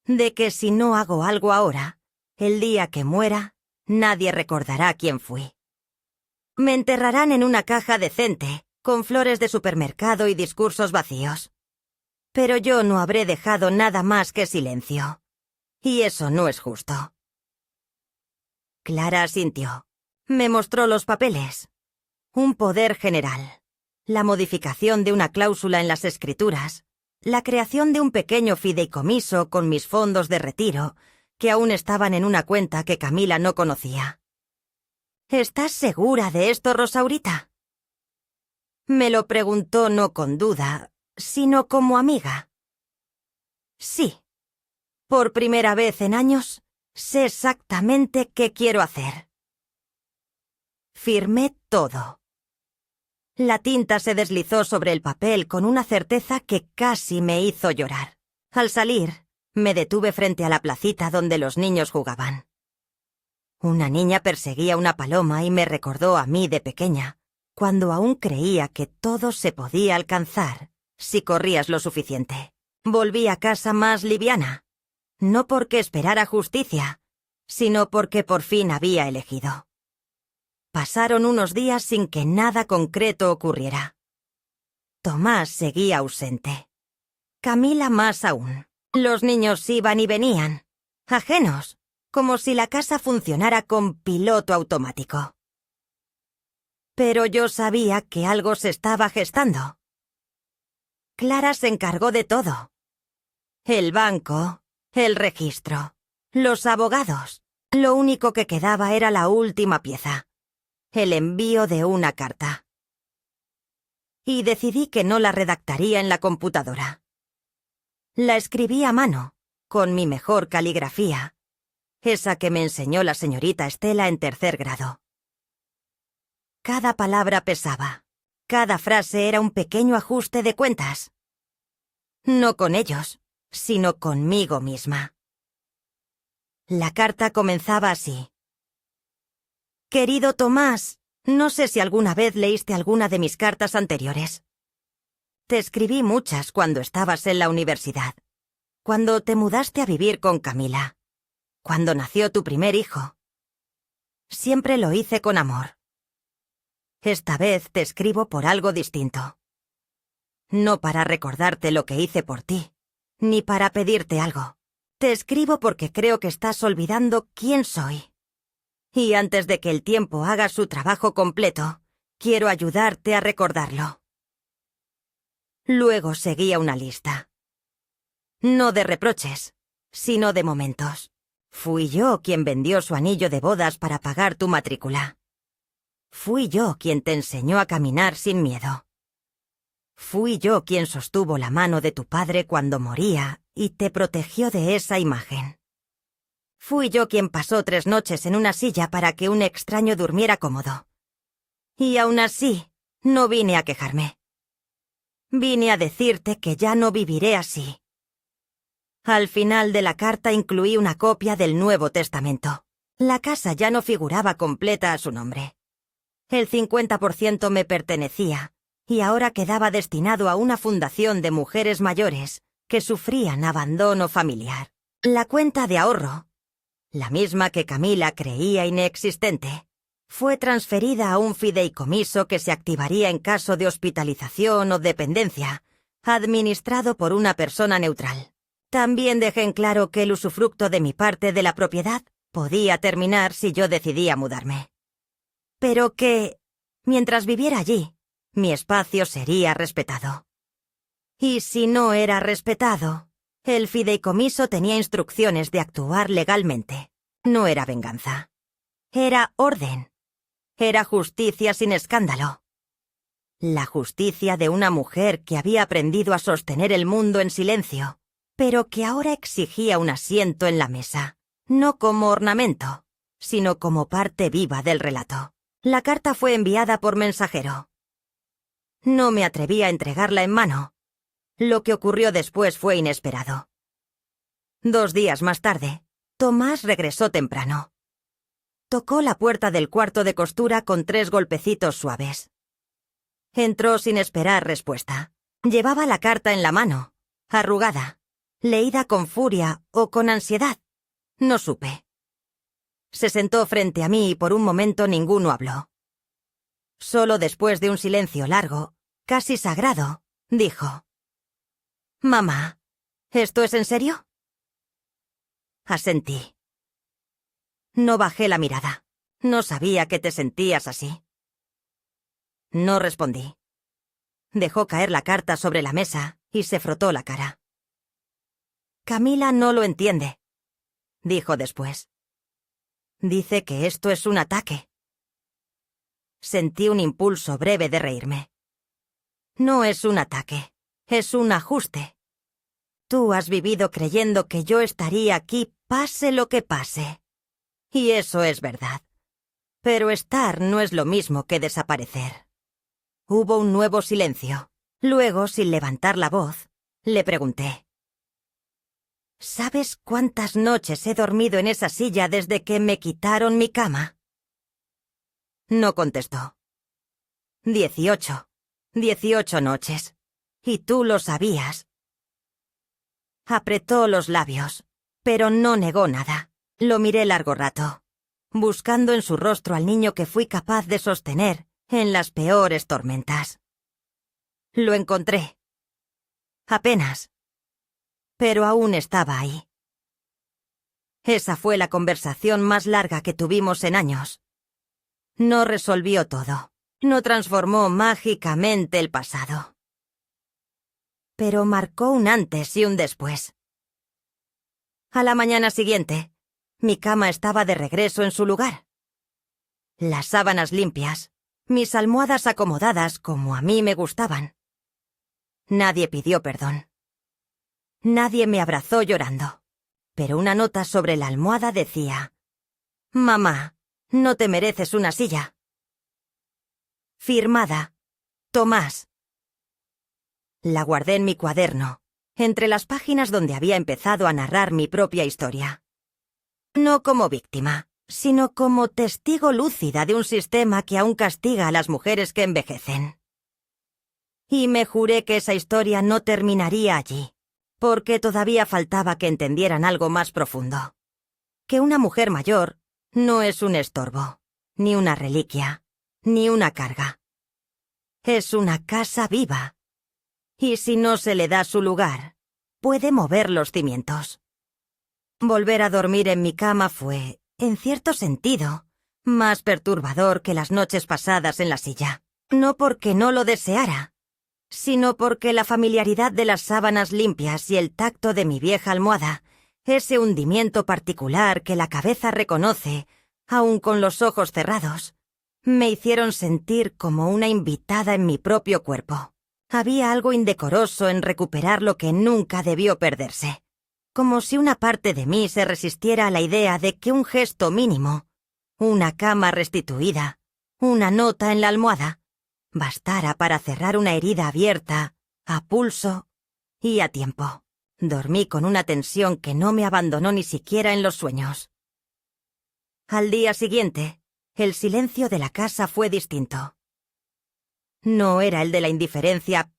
de que si no hago algo ahora, el día que muera, nadie recordará quién fui. Me enterrarán en una caja decente, con flores de supermercado y discursos vacíos. Pero yo no habré dejado nada más que silencio. Y eso no es justo». Clara asintió. Me mostró los papeles. Un poder general, la modificación de una cláusula en las escrituras, la creación de un pequeño fideicomiso con mis fondos de retiro, que aún estaban en una cuenta que Camila no conocía. «¿Estás segura de esto, Rosaurita?». Me lo preguntó no con duda, sino como amiga. Sí. Por primera vez en años, sé exactamente qué quiero hacer. Firmé todo. La tinta se deslizó sobre el papel con una certeza que casi me hizo llorar. Al salir, me detuve frente a la placita donde los niños jugaban. Una niña perseguía una paloma y me recordó a mí de pequeña, cuando aún creía que todo se podía alcanzar si corrías lo suficiente. Volví a casa más liviana, no porque esperara justicia, sino porque por fin había elegido. Pasaron unos días sin que nada concreto ocurriera. Tomás seguía ausente. Camila más aún. Los niños iban y venían, ajenos, como si la casa funcionara con piloto automático. Pero yo sabía que algo se estaba gestando. Clara se encargó de todo. El banco, el registro, los abogados. Lo único que quedaba era la última pieza. El envío de una carta. Y decidí que no la redactaría en la computadora. La escribí a mano, con mi mejor caligrafía, esa que me enseñó la señorita Estela en 3er grado. Cada palabra pesaba, cada frase era un pequeño ajuste de cuentas. No con ellos, sino conmigo misma. La carta comenzaba así. Querido Tomás, no sé si alguna vez leíste alguna de mis cartas anteriores. Te escribí muchas cuando estabas en la universidad, cuando te mudaste a vivir con Camila, cuando nació tu primer hijo, Siempre lo hice con amor. Esta vez te escribo por algo distinto. No para recordarte lo que hice por ti, ni para pedirte algo. Te escribo porque creo que estás olvidando quién soy. Y antes de que el tiempo haga su trabajo completo, quiero ayudarte a recordarlo. Luego seguía una lista. No de reproches, sino de momentos. Fui yo quien vendió su anillo de bodas para pagar tu matrícula. Fui yo quien te enseñó a caminar sin miedo. Fui yo quien sostuvo la mano de tu padre cuando moría y te protegió de esa imagen. Fui yo quien pasó 3 noches en una silla para que un extraño durmiera cómodo. Y aún así, no vine a quejarme. Vine a decirte que ya no viviré así. Al final de la carta incluí una copia del Nuevo Testamento. La casa ya no figuraba completa a su nombre. El 50% me pertenecía, y ahora quedaba destinado a una fundación de mujeres mayores que sufrían abandono familiar. La cuenta de ahorro, la misma que Camila creía inexistente, fue transferida a un fideicomiso que se activaría en caso de hospitalización o dependencia, administrado por una persona neutral. También dejé en claro que el usufructo de mi parte de la propiedad podía terminar si yo decidía mudarme. Pero que, mientras viviera allí, mi espacio sería respetado. Y si no era respetado, el fideicomiso tenía instrucciones de actuar legalmente. No era venganza. Era orden. Era justicia sin escándalo. La justicia de una mujer que había aprendido a sostener el mundo en silencio, pero que ahora exigía un asiento en la mesa, no como ornamento, sino como parte viva del relato. La carta fue enviada por mensajero. No me atreví a entregarla en mano. Lo que ocurrió después fue inesperado. 2 días más tarde, Tomás regresó temprano. Tocó la puerta del cuarto de costura con 3 golpecitos suaves. Entró sin esperar respuesta. Llevaba la carta en la mano, arrugada, leída con furia o con ansiedad. No supe. Se sentó frente a mí y por un momento ninguno habló. Solo después de un silencio largo, casi sagrado, dijo: «Mamá, ¿esto es en serio?». Asentí. No bajé la mirada. No sabía que te sentías así. No respondí. Dejó caer la carta sobre la mesa y se frotó la cara. «Camila no lo entiende», dijo después. «Dice que esto es un ataque». Sentí un impulso breve de reírme. «No es un ataque, es un ajuste. Tú has vivido creyendo que yo estaría aquí pase lo que pase. Y eso es verdad. Pero estar no es lo mismo que desaparecer». Hubo un nuevo silencio. Luego, sin levantar la voz, le pregunté: «¿Sabes cuántas noches he dormido en esa silla desde que me quitaron mi cama?». No contestó. 18. 18 noches. Y tú lo sabías. Apretó los labios, pero no negó nada. Lo miré largo rato, buscando en su rostro al niño que fui capaz de sostener en las peores tormentas. Lo encontré. Apenas. Pero aún estaba ahí. Esa fue la conversación más larga que tuvimos en años. No resolvió todo. No transformó mágicamente el pasado. Pero marcó un antes y un después. A la mañana siguiente, mi cama estaba de regreso en su lugar. Las sábanas limpias, mis almohadas acomodadas como a mí me gustaban. Nadie pidió perdón. Nadie me abrazó llorando. Pero una nota sobre la almohada decía: «Mamá, no te mereces una silla». Firmada: Tomás. La guardé en mi cuaderno, entre las páginas donde había empezado a narrar mi propia historia. No como víctima, sino como testigo lúcida de un sistema que aún castiga a las mujeres que envejecen. Y me juré que esa historia no terminaría allí, porque todavía faltaba que entendieran algo más profundo. Que una mujer mayor No es un estorbo, ni una reliquia, ni una carga. Es una casa viva. Y si no se le da su lugar, puede mover los cimientos. Volver a dormir en mi cama fue, en cierto sentido, más perturbador que las noches pasadas en la silla. No porque no lo deseara, sino porque la familiaridad de las sábanas limpias y el tacto de mi vieja almohada, ese hundimiento particular que la cabeza reconoce, aun con los ojos cerrados, me hicieron sentir como una invitada en mi propio cuerpo. Había algo indecoroso en recuperar lo que nunca debió perderse, como si una parte de mí se resistiera a la idea de que un gesto mínimo, una cama restituida, una nota en la almohada, bastara para cerrar una herida abierta, a pulso y a tiempo. Dormí con una tensión que no me abandonó ni siquiera en los sueños. Al día siguiente, el silencio de la casa fue distinto. No era el de la indiferencia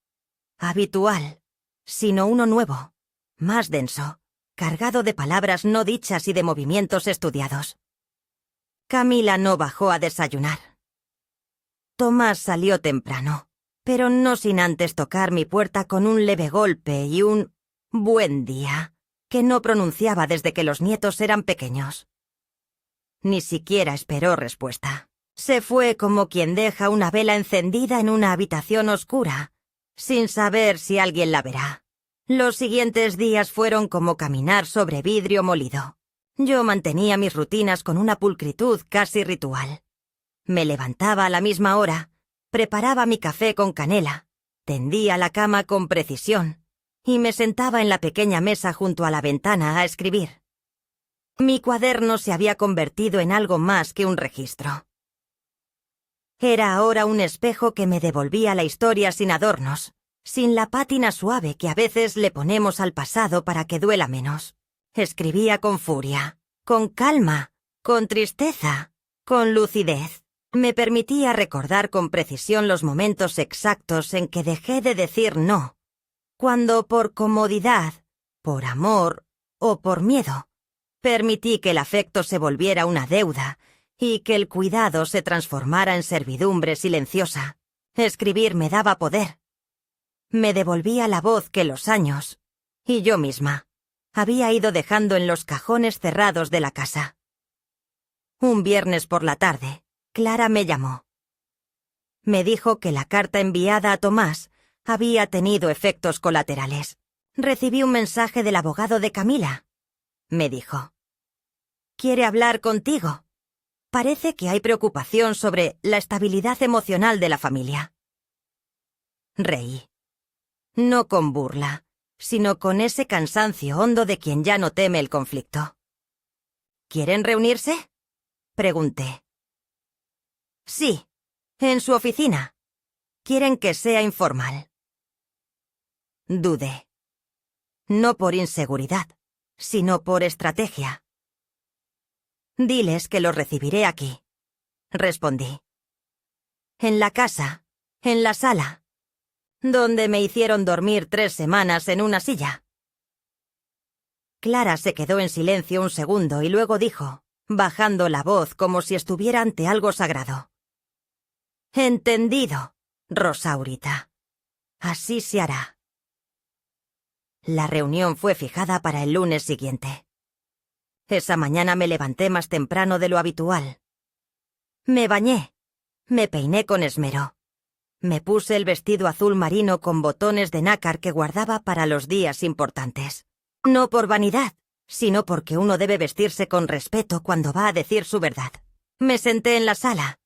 habitual, sino uno nuevo, más denso, cargado de palabras no dichas y de movimientos estudiados. Camila no bajó a desayunar. Tomás salió temprano, pero no sin antes tocar mi puerta con un leve golpe y un «buen día» que no pronunciaba desde que los nietos eran pequeños. Ni siquiera esperó respuesta. Se fue como quien deja una vela encendida en una habitación oscura, sin saber si alguien la verá. Los siguientes días fueron como caminar sobre vidrio molido. Yo mantenía mis rutinas con una pulcritud casi ritual. Me levantaba a la misma hora, preparaba mi café con canela, tendía la cama con precisión y me sentaba en la pequeña mesa junto a la ventana a escribir. Mi cuaderno se había convertido en algo más que un registro. Era ahora un espejo que me devolvía la historia sin adornos, sin la pátina suave que a veces le ponemos al pasado para que duela menos. Escribía con furia, con calma, con tristeza, con lucidez. Me permitía recordar con precisión los momentos exactos en que dejé de decir no, cuando por comodidad, por amor o por miedo, permití que el afecto se volviera una deuda y que el cuidado se transformara en servidumbre silenciosa. Escribir me daba poder. Me devolvía la voz que los años, y yo misma, había ido dejando en los cajones cerrados de la casa. Un viernes por la tarde, Clara me llamó. Me dijo que la carta enviada a Tomás había tenido efectos colaterales. Recibí un mensaje del abogado de Camila, me dijo. Quiere hablar contigo. Parece que hay preocupación sobre la estabilidad emocional de la familia. Reí. No con burla, sino con ese cansancio hondo de quien ya no teme el conflicto. ¿Quieren reunirse?, pregunté. Sí, en su oficina. Quieren que sea informal. Dudé. No por inseguridad, sino por estrategia. Diles que los recibiré aquí, respondí. En la casa, en la sala, donde me hicieron dormir 3 semanas en una silla. Clara se quedó en silencio un segundo y luego dijo, bajando la voz como si estuviera ante algo sagrado. Entendido, Rosaurita. Así se hará. La reunión fue fijada para el lunes siguiente. Esa mañana me levanté más temprano de lo habitual. Me bañé, me peiné con esmero. Me puse el vestido azul marino con botones de nácar que guardaba para los días importantes. No por vanidad, sino porque uno debe vestirse con respeto cuando va a decir su verdad. Me senté en la sala,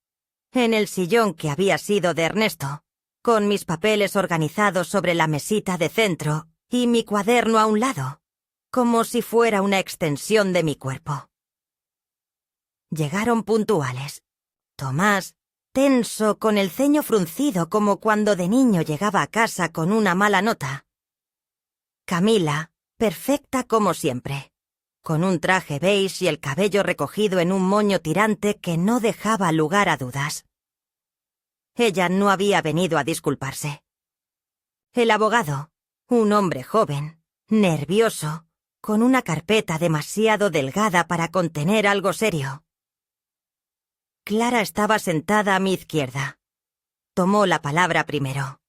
en el sillón que había sido de Ernesto, con mis papeles organizados sobre la mesita de centro y mi cuaderno a un lado, como si fuera una extensión de mi cuerpo. Llegaron puntuales. Tomás, tenso, con el ceño fruncido como cuando de niño llegaba a casa con una mala nota. Camila, perfecta como siempre, con un traje beige y el cabello recogido en un moño tirante que no dejaba lugar a dudas. Ella no había venido a disculparse. El abogado, un hombre joven, nervioso, con una carpeta demasiado delgada para contener algo serio, Clara estaba sentada a mi izquierda. Tomó la palabra primero.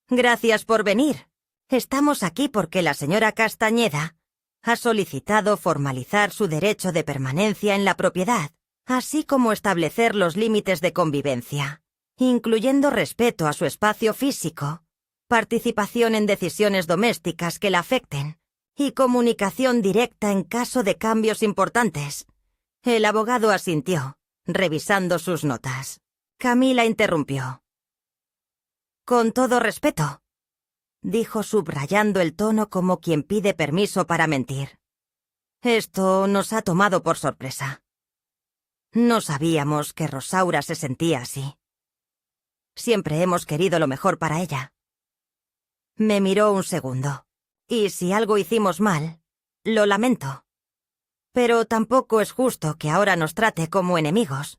Gracias por venir. Estamos aquí porque la señora Castañeda ha solicitado formalizar su derecho de permanencia en la propiedad, así como establecer los límites de convivencia, incluyendo respeto a su espacio físico, participación en decisiones domésticas que la afecten y comunicación directa en caso de cambios importantes. El abogado asintió, revisando sus notas. Camila interrumpió. Con todo respeto, dijo subrayando el tono como quien pide permiso para mentir. Esto nos ha tomado por sorpresa. No sabíamos que Rosaura se sentía así. Siempre hemos querido lo mejor para ella. Me miró un segundo. Y si algo hicimos mal, lo lamento. Pero tampoco es justo que ahora nos trate como enemigos.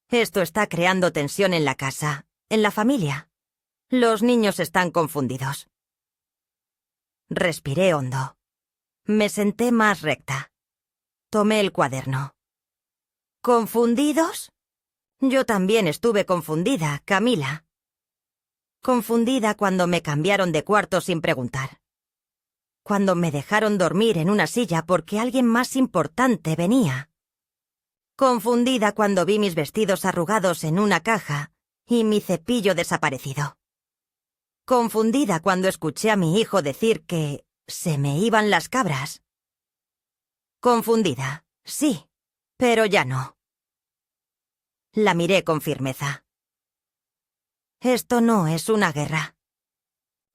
Esto está creando tensión en la casa, en la familia. Los niños están confundidos. Respiré hondo. Me senté más recta. Tomé el cuaderno. ¿Confundidos? Yo también estuve confundida, Camila. Confundida cuando me cambiaron de cuarto sin preguntar. Cuando me dejaron dormir en una silla porque alguien más importante venía. Confundida cuando vi mis vestidos arrugados en una caja y mi cepillo desaparecido. Confundida cuando escuché a mi hijo decir que se me iban las cabras. Confundida, sí, pero ya no. La miré con firmeza. Esto no es una guerra.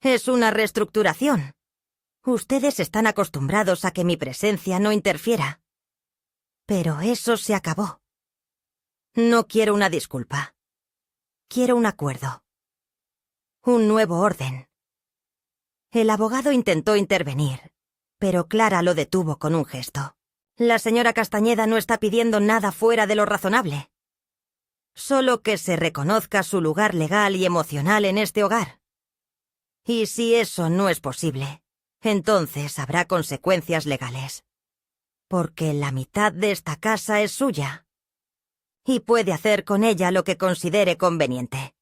Es una reestructuración. Ustedes están acostumbrados a que mi presencia no interfiera. Pero eso se acabó. No quiero una disculpa. Quiero un acuerdo. Un nuevo orden. El abogado intentó intervenir, pero Clara lo detuvo con un gesto. La señora Castañeda no está pidiendo nada fuera de lo razonable. Solo que se reconozca su lugar legal y emocional en este hogar. Y si eso no es posible, entonces habrá consecuencias legales. Porque la mitad de esta casa es suya. Y puede hacer con ella lo que considere conveniente.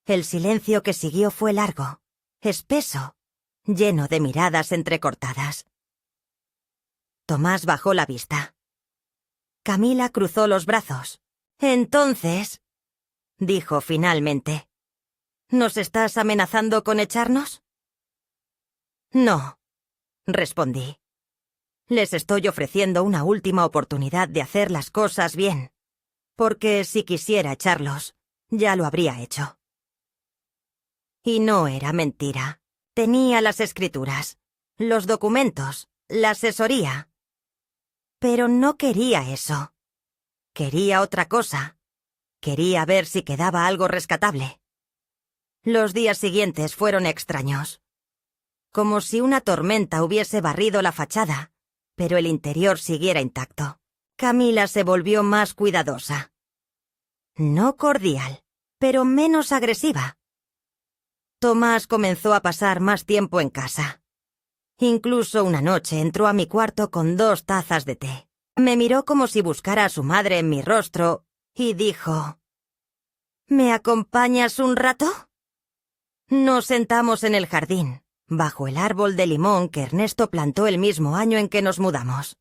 El silencio que siguió fue largo, espeso, lleno de miradas entrecortadas. Tomás bajó la vista. Camila cruzó los brazos. Entonces, dijo finalmente, ¿nos estás amenazando con echarnos? No, respondí. Les estoy ofreciendo una última oportunidad de hacer las cosas bien, porque si quisiera echarlos, ya lo habría hecho. Y no era mentira. Tenía las escrituras, los documentos, la asesoría. Pero no quería eso. Quería otra cosa. Quería ver si quedaba algo rescatable. Los días siguientes fueron extraños. Como si una tormenta hubiese barrido la fachada, pero el interior siguiera intacto. Camila se volvió más cuidadosa. No cordial, pero menos agresiva. Tomás comenzó a pasar más tiempo en casa. Incluso una noche entró a mi cuarto con 2 tazas de té. Me miró como si buscara a su madre en mi rostro y dijo: ¿Me acompañas un rato? Nos sentamos en el jardín, bajo el árbol de limón que Ernesto plantó el mismo año en que nos mudamos.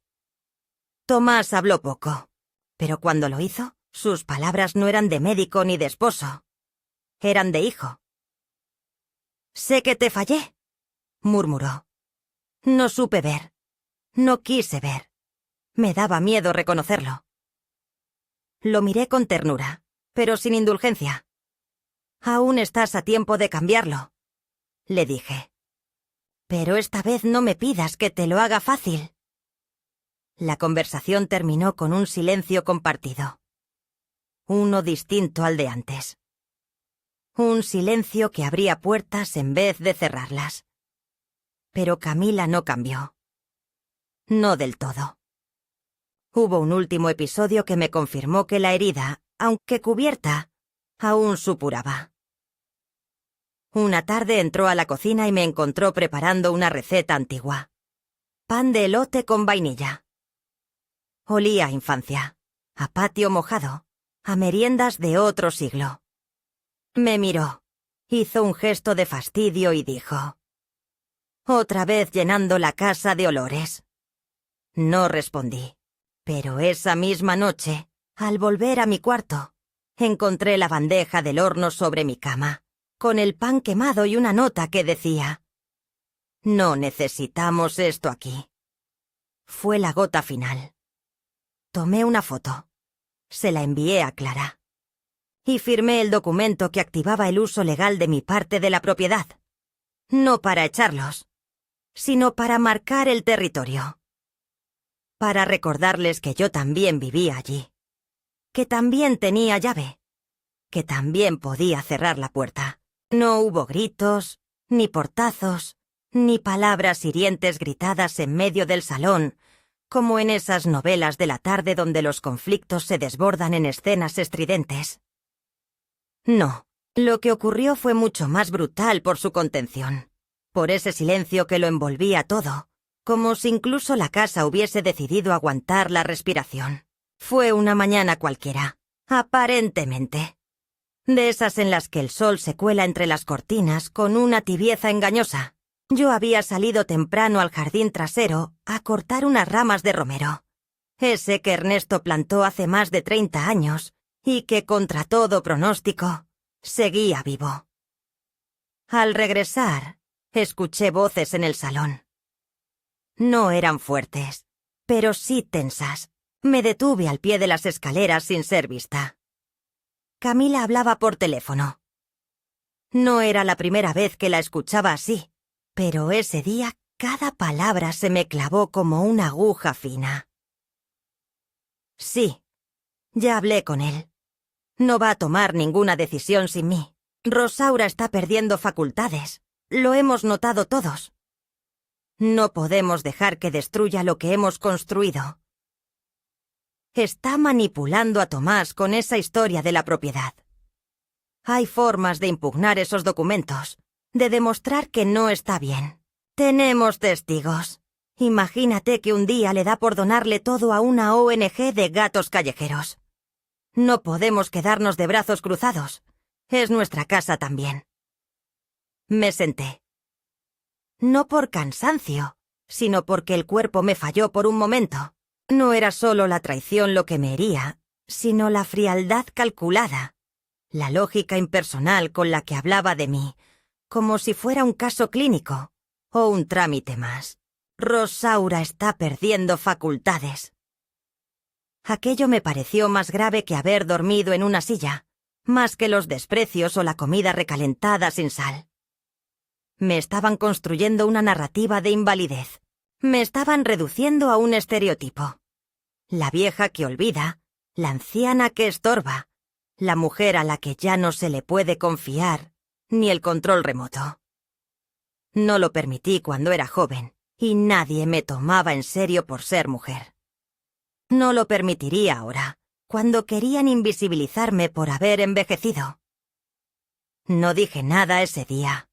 Tomás habló poco, pero cuando lo hizo, sus palabras no eran de médico ni de esposo. Eran de hijo. «Sé que te fallé», murmuró. «No supe ver. No quise ver. Me daba miedo reconocerlo». Lo miré con ternura, pero sin indulgencia. «Aún estás a tiempo de cambiarlo», le dije. «Pero esta vez no me pidas que te lo haga fácil». La conversación terminó con un silencio compartido. Uno distinto al de antes. Un silencio que abría puertas en vez de cerrarlas. Pero Camila no cambió. No del todo. Hubo un último episodio que me confirmó que la herida, aunque cubierta, aún supuraba. Una tarde entró a la cocina y me encontró preparando una receta antigua. Pan de elote con vainilla. Olía a infancia. a patio mojado, a meriendas de otro siglo. Me miró, hizo un gesto de fastidio y dijo: «Otra vez llenando la casa de olores». No respondí, pero esa misma noche, al volver a mi cuarto, encontré la bandeja del horno sobre mi cama, con el pan quemado y una nota que decía: «No necesitamos esto aquí». Fue la gota final. Tomé una foto. Se la envié a Clara. Y firmé el documento que activaba el uso legal de mi parte de la propiedad. No para echarlos, sino para marcar el territorio. Para recordarles que yo también vivía allí. Que también tenía llave. Que también podía cerrar la puerta. No hubo gritos, ni portazos, ni palabras hirientes gritadas en medio del salón, como en esas novelas de la tarde donde los conflictos se desbordan en escenas estridentes. No, lo que ocurrió fue mucho más brutal por su contención, por ese silencio que lo envolvía todo, como si incluso la casa hubiese decidido aguantar la respiración. Fue una mañana cualquiera, aparentemente. De esas en las que el sol se cuela entre las cortinas con una tibieza engañosa. Yo había salido temprano al jardín trasero a cortar unas ramas de romero, ese que Ernesto plantó hace más de 30 años y que, contra todo pronóstico, seguía vivo. Al regresar, escuché voces en el salón. No eran fuertes, pero sí tensas. Me detuve al pie de las escaleras sin ser vista. Camila hablaba por teléfono. No era la primera vez que la escuchaba así, pero ese día cada palabra se me clavó como una aguja fina. Sí, ya hablé con él. No va a tomar ninguna decisión sin mí. Rosaura está perdiendo facultades. Lo hemos notado todos. No podemos dejar que destruya lo que hemos construido. Está manipulando a Tomás con esa historia de la propiedad. Hay formas de impugnar esos documentos, de demostrar que no está bien. Tenemos testigos. Imagínate que un día le da por donarle todo a una ONG de gatos callejeros. No podemos quedarnos de brazos cruzados. Es nuestra casa también. Me senté. No por cansancio, sino porque el cuerpo me falló por un momento. No era solo la traición lo que me hería, sino la frialdad calculada, la lógica impersonal con la que hablaba de mí, como si fuera un caso clínico o un trámite más. Rosaura está perdiendo facultades. Aquello me pareció más grave que haber dormido en una silla, más que los desprecios o la comida recalentada sin sal. Me estaban construyendo una narrativa de invalidez. Me estaban reduciendo a un estereotipo. La vieja que olvida, la anciana que estorba, la mujer a la que ya no se le puede confiar, ni el control remoto. No lo permití cuando era joven, y nadie me tomaba en serio por ser mujer. No lo permitiría ahora, cuando querían invisibilizarme por haber envejecido. No dije nada ese día.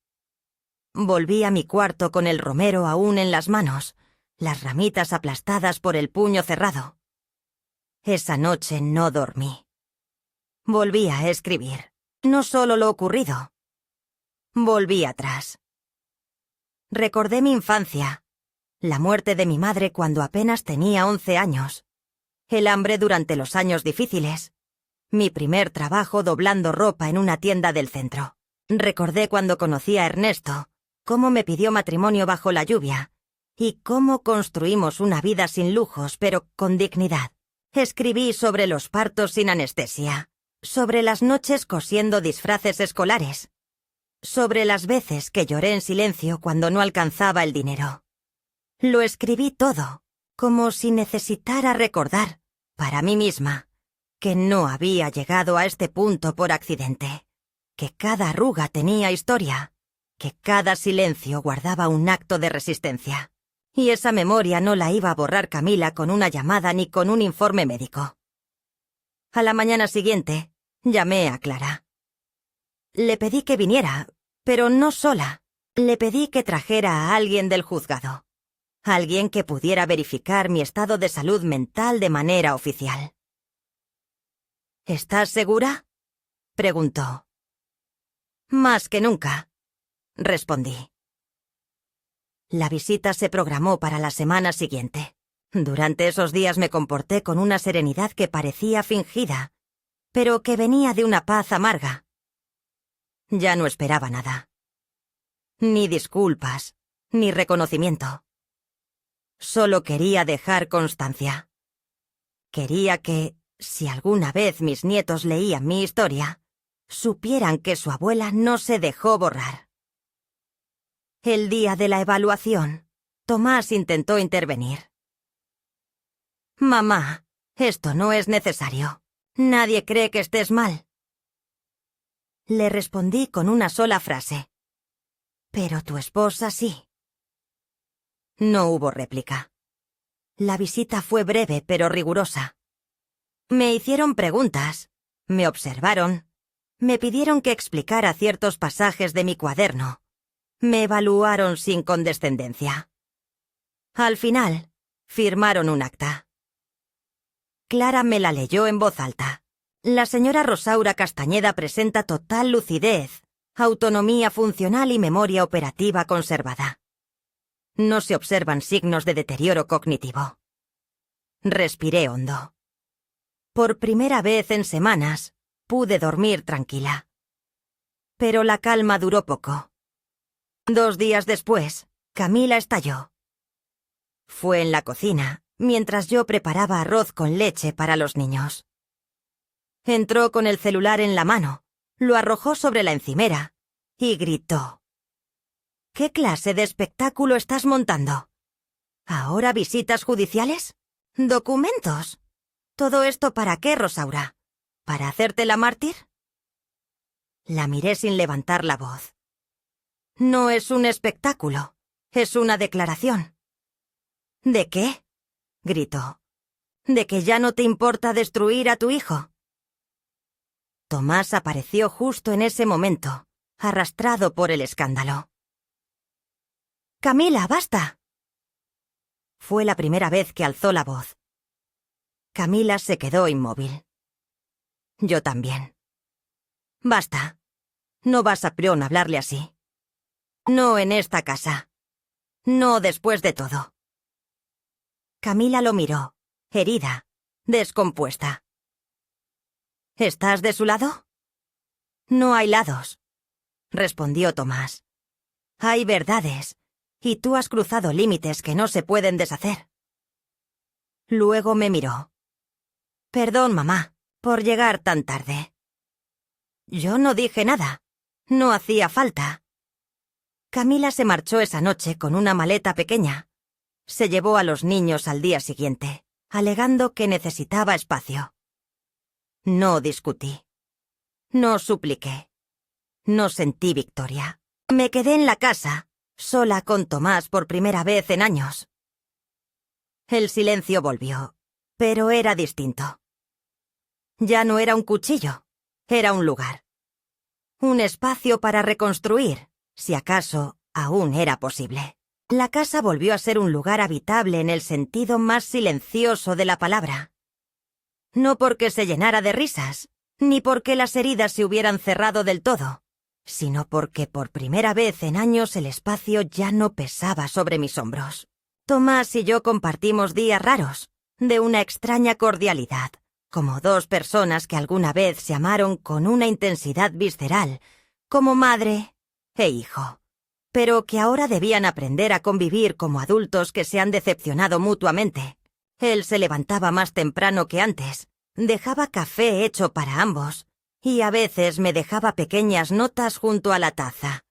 Volví a mi cuarto con el romero aún en las manos, las ramitas aplastadas por el puño cerrado. Esa noche no dormí. Volví a escribir, no solo lo ocurrido. Volví atrás. Recordé mi infancia, la muerte de mi madre cuando apenas tenía 11 años, el hambre durante los años difíciles, mi primer trabajo doblando ropa en una tienda del centro. Recordé cuando conocí a Ernesto, cómo me pidió matrimonio bajo la lluvia, y cómo construimos una vida sin lujos pero con dignidad. Escribí sobre los partos sin anestesia, sobre las noches cosiendo disfraces escolares, sobre las veces que lloré en silencio cuando no alcanzaba el dinero. Lo escribí todo, como si necesitara recordar, para mí misma, que no había llegado a este punto por accidente, que cada arruga tenía historia, que cada silencio guardaba un acto de resistencia. Y esa memoria no la iba a borrar Camila con una llamada ni con un informe médico. A la mañana siguiente, llamé a Clara. Le pedí que viniera, pero no sola. Le pedí que trajera a alguien del juzgado. Alguien que pudiera verificar mi estado de salud mental de manera oficial. ¿Estás segura?, preguntó. Más que nunca, respondí. La visita se programó para la semana siguiente. Durante esos días me comporté con una serenidad que parecía fingida, pero que venía de una paz amarga. Ya no esperaba nada. Ni disculpas, ni reconocimiento. Solo quería dejar constancia. Quería que, si alguna vez mis nietos leían mi historia, supieran que su abuela no se dejó borrar. El día de la evaluación, Tomás intentó intervenir. «Mamá, esto no es necesario. Nadie cree que estés mal». Le respondí con una sola frase. «Pero tu esposa sí». No hubo réplica. La visita fue breve pero rigurosa. Me hicieron preguntas, me observaron, me pidieron que explicara ciertos pasajes de mi cuaderno, me evaluaron sin condescendencia. Al final, firmaron un acta. Clara me la leyó en voz alta. La señora Rosaura Castañeda presenta total lucidez, autonomía funcional y memoria operativa conservada. No se observan signos de deterioro cognitivo. Respiré hondo. Por primera vez en semanas, pude dormir tranquila. Pero la calma duró poco. 2 días después, Camila estalló. Fue en la cocina, mientras yo preparaba arroz con leche para los niños. Entró con el celular en la mano, lo arrojó sobre la encimera y gritó. ¿Qué clase de espectáculo estás montando? ¿Ahora visitas judiciales? ¿Documentos? ¿Todo esto para qué, Rosaura? ¿Para hacerte la mártir? La miré sin levantar la voz. No es un espectáculo, es una declaración. ¿De qué?, gritó. ¿De que ya no te importa destruir a tu hijo? Tomás apareció justo en ese momento, arrastrado por el escándalo. «Camila, basta». Fue la primera vez que alzó la voz. Camila se quedó inmóvil. Yo también. «Basta. No vas a Prión a hablarle así. No en esta casa. No después de todo». Camila lo miró, herida, descompuesta. ¿Estás de su lado? No hay lados, respondió Tomás. Hay verdades, y tú has cruzado límites que no se pueden deshacer. Luego me miró. Perdón, mamá, por llegar tan tarde. Yo no dije nada. No hacía falta. Camila se marchó esa noche con una maleta pequeña. Se llevó a los niños al día siguiente, alegando que necesitaba espacio. No discutí. No supliqué. No sentí victoria. Me quedé en la casa, sola con Tomás por primera vez en años. El silencio volvió, pero era distinto. Ya no era un cuchillo, era un lugar. Un espacio para reconstruir, si acaso aún era posible. La casa volvió a ser un lugar habitable en el sentido más silencioso de la palabra. No porque se llenara de risas, ni porque las heridas se hubieran cerrado del todo, sino porque por primera vez en años el espacio ya no pesaba sobre mis hombros. Tomás y yo compartimos días raros, de una extraña cordialidad, como 2 personas que alguna vez se amaron con una intensidad visceral, como madre e hijo, pero que ahora debían aprender a convivir como adultos que se han decepcionado mutuamente. Él se levantaba más temprano que antes, dejaba café hecho para ambos, y a veces me dejaba pequeñas notas junto a la taza.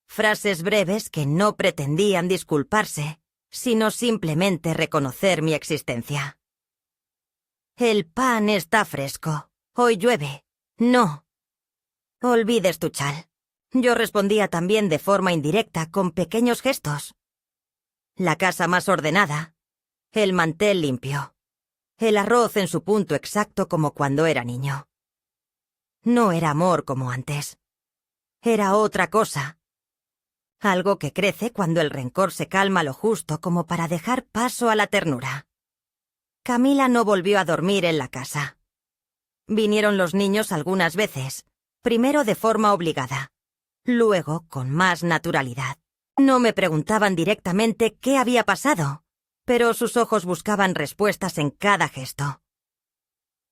Frases breves que no pretendían disculparse, sino simplemente reconocer mi existencia. El pan está fresco. Hoy llueve. No. Olvides tu chal. Yo respondía también de forma indirecta con pequeños gestos. La casa más ordenada. El mantel limpio. El arroz en su punto exacto como cuando era niño. No era amor como antes. Era otra cosa. Algo que crece cuando el rencor se calma lo justo como para dejar paso a la ternura. Camila no volvió a dormir en la casa. Vinieron los niños algunas veces, primero de forma obligada, luego con más naturalidad. No me preguntaban directamente qué había pasado, pero sus ojos buscaban respuestas en cada gesto.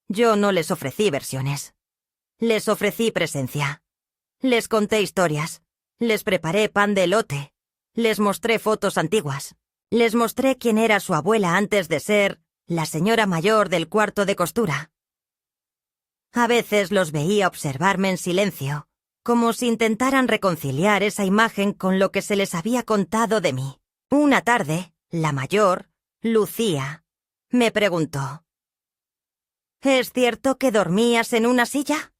Yo no les ofrecí versiones. Les ofrecí presencia. Les conté historias. Les preparé pan de elote. Les mostré fotos antiguas. Les mostré quién era su abuela antes de ser la señora mayor del cuarto de costura. A veces los veía observarme en silencio, como si intentaran reconciliar esa imagen con lo que se les había contado de mí. Una tarde, la mayor, Lucía, me preguntó: ¿Es cierto que dormías en una silla?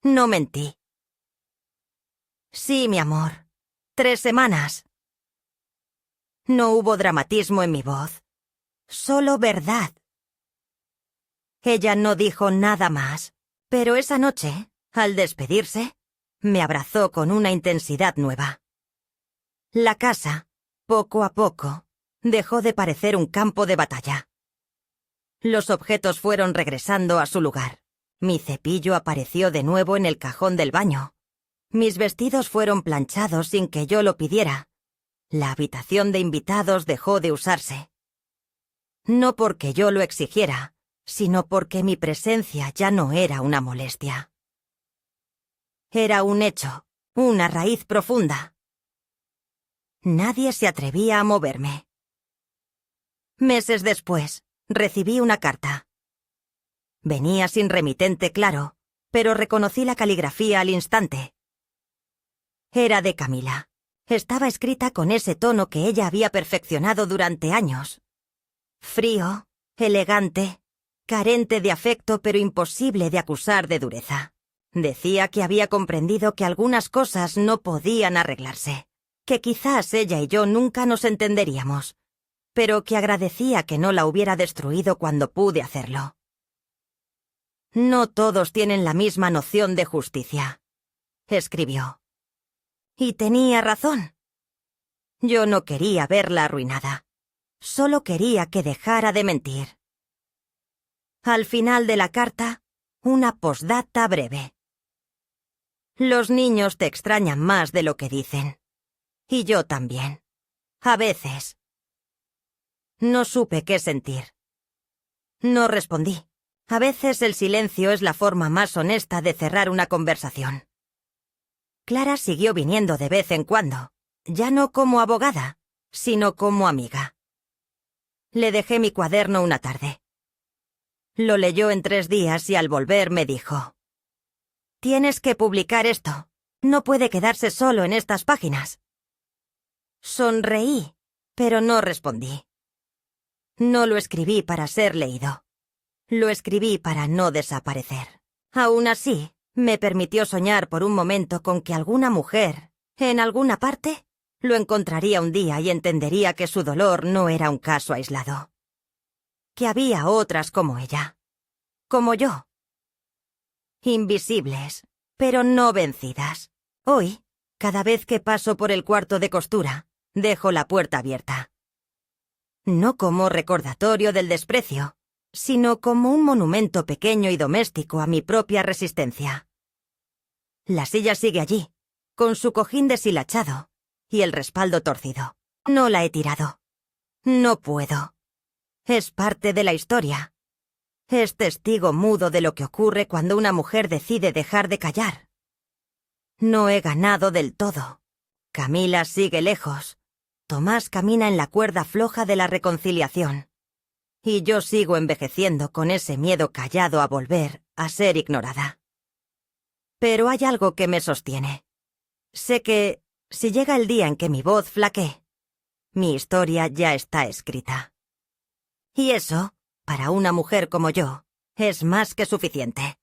No mentí. Sí, mi amor. 3 semanas. No hubo dramatismo en mi voz, solo verdad. Ella no dijo nada más, pero esa noche, al despedirse, me abrazó con una intensidad nueva. La casa, poco a poco, dejó de parecer un campo de batalla. Los objetos fueron regresando a su lugar. Mi cepillo apareció de nuevo en el cajón del baño. Mis vestidos fueron planchados sin que yo lo pidiera. La habitación de invitados dejó de usarse. No porque yo lo exigiera, sino porque mi presencia ya no era una molestia. Era un hecho, una raíz profunda. Nadie se atrevía a moverme. Meses después, recibí una carta. Venía sin remitente claro, pero reconocí la caligrafía al instante. Era de Camila. Estaba escrita con ese tono que ella había perfeccionado durante años. Frío, elegante, carente de afecto pero imposible de acusar de dureza. Decía que había comprendido que algunas cosas no podían arreglarse, que quizás ella y yo nunca nos entenderíamos, pero que agradecía que no la hubiera destruido cuando pude hacerlo. No todos tienen la misma noción de justicia, escribió. Y tenía razón. Yo no quería verla arruinada. Solo quería que dejara de mentir. Al final de la carta, una postdata breve. Los niños te extrañan más de lo que dicen. Y yo también. A veces. No supe qué sentir. No respondí. A veces el silencio es la forma más honesta de cerrar una conversación. Clara siguió viniendo de vez en cuando, ya no como abogada, sino como amiga. Le dejé mi cuaderno una tarde. Lo leyó en 3 días y al volver me dijo: «Tienes que publicar esto. No puede quedarse solo en estas páginas». Sonreí, pero no respondí. No lo escribí para ser leído. Lo escribí para no desaparecer. Aún así, me permitió soñar por un momento con que alguna mujer, en alguna parte, lo encontraría un día y entendería que su dolor no era un caso aislado. Que había otras como ella. Como yo. Invisibles, pero no vencidas. Hoy, cada vez que paso por el cuarto de costura, dejo la puerta abierta. No como recordatorio del desprecio, sino como un monumento pequeño y doméstico a mi propia resistencia. La silla sigue allí, con su cojín deshilachado y el respaldo torcido. No la he tirado. No puedo. Es parte de la historia. Es testigo mudo de lo que ocurre cuando una mujer decide dejar de callar. No he ganado del todo. Camila sigue lejos. Tomás camina en la cuerda floja de la reconciliación. Y yo sigo envejeciendo con ese miedo callado a volver a ser ignorada. Pero hay algo que me sostiene. Sé que, si llega el día en que mi voz flaquee, mi historia ya está escrita. Y eso, para una mujer como yo, es más que suficiente.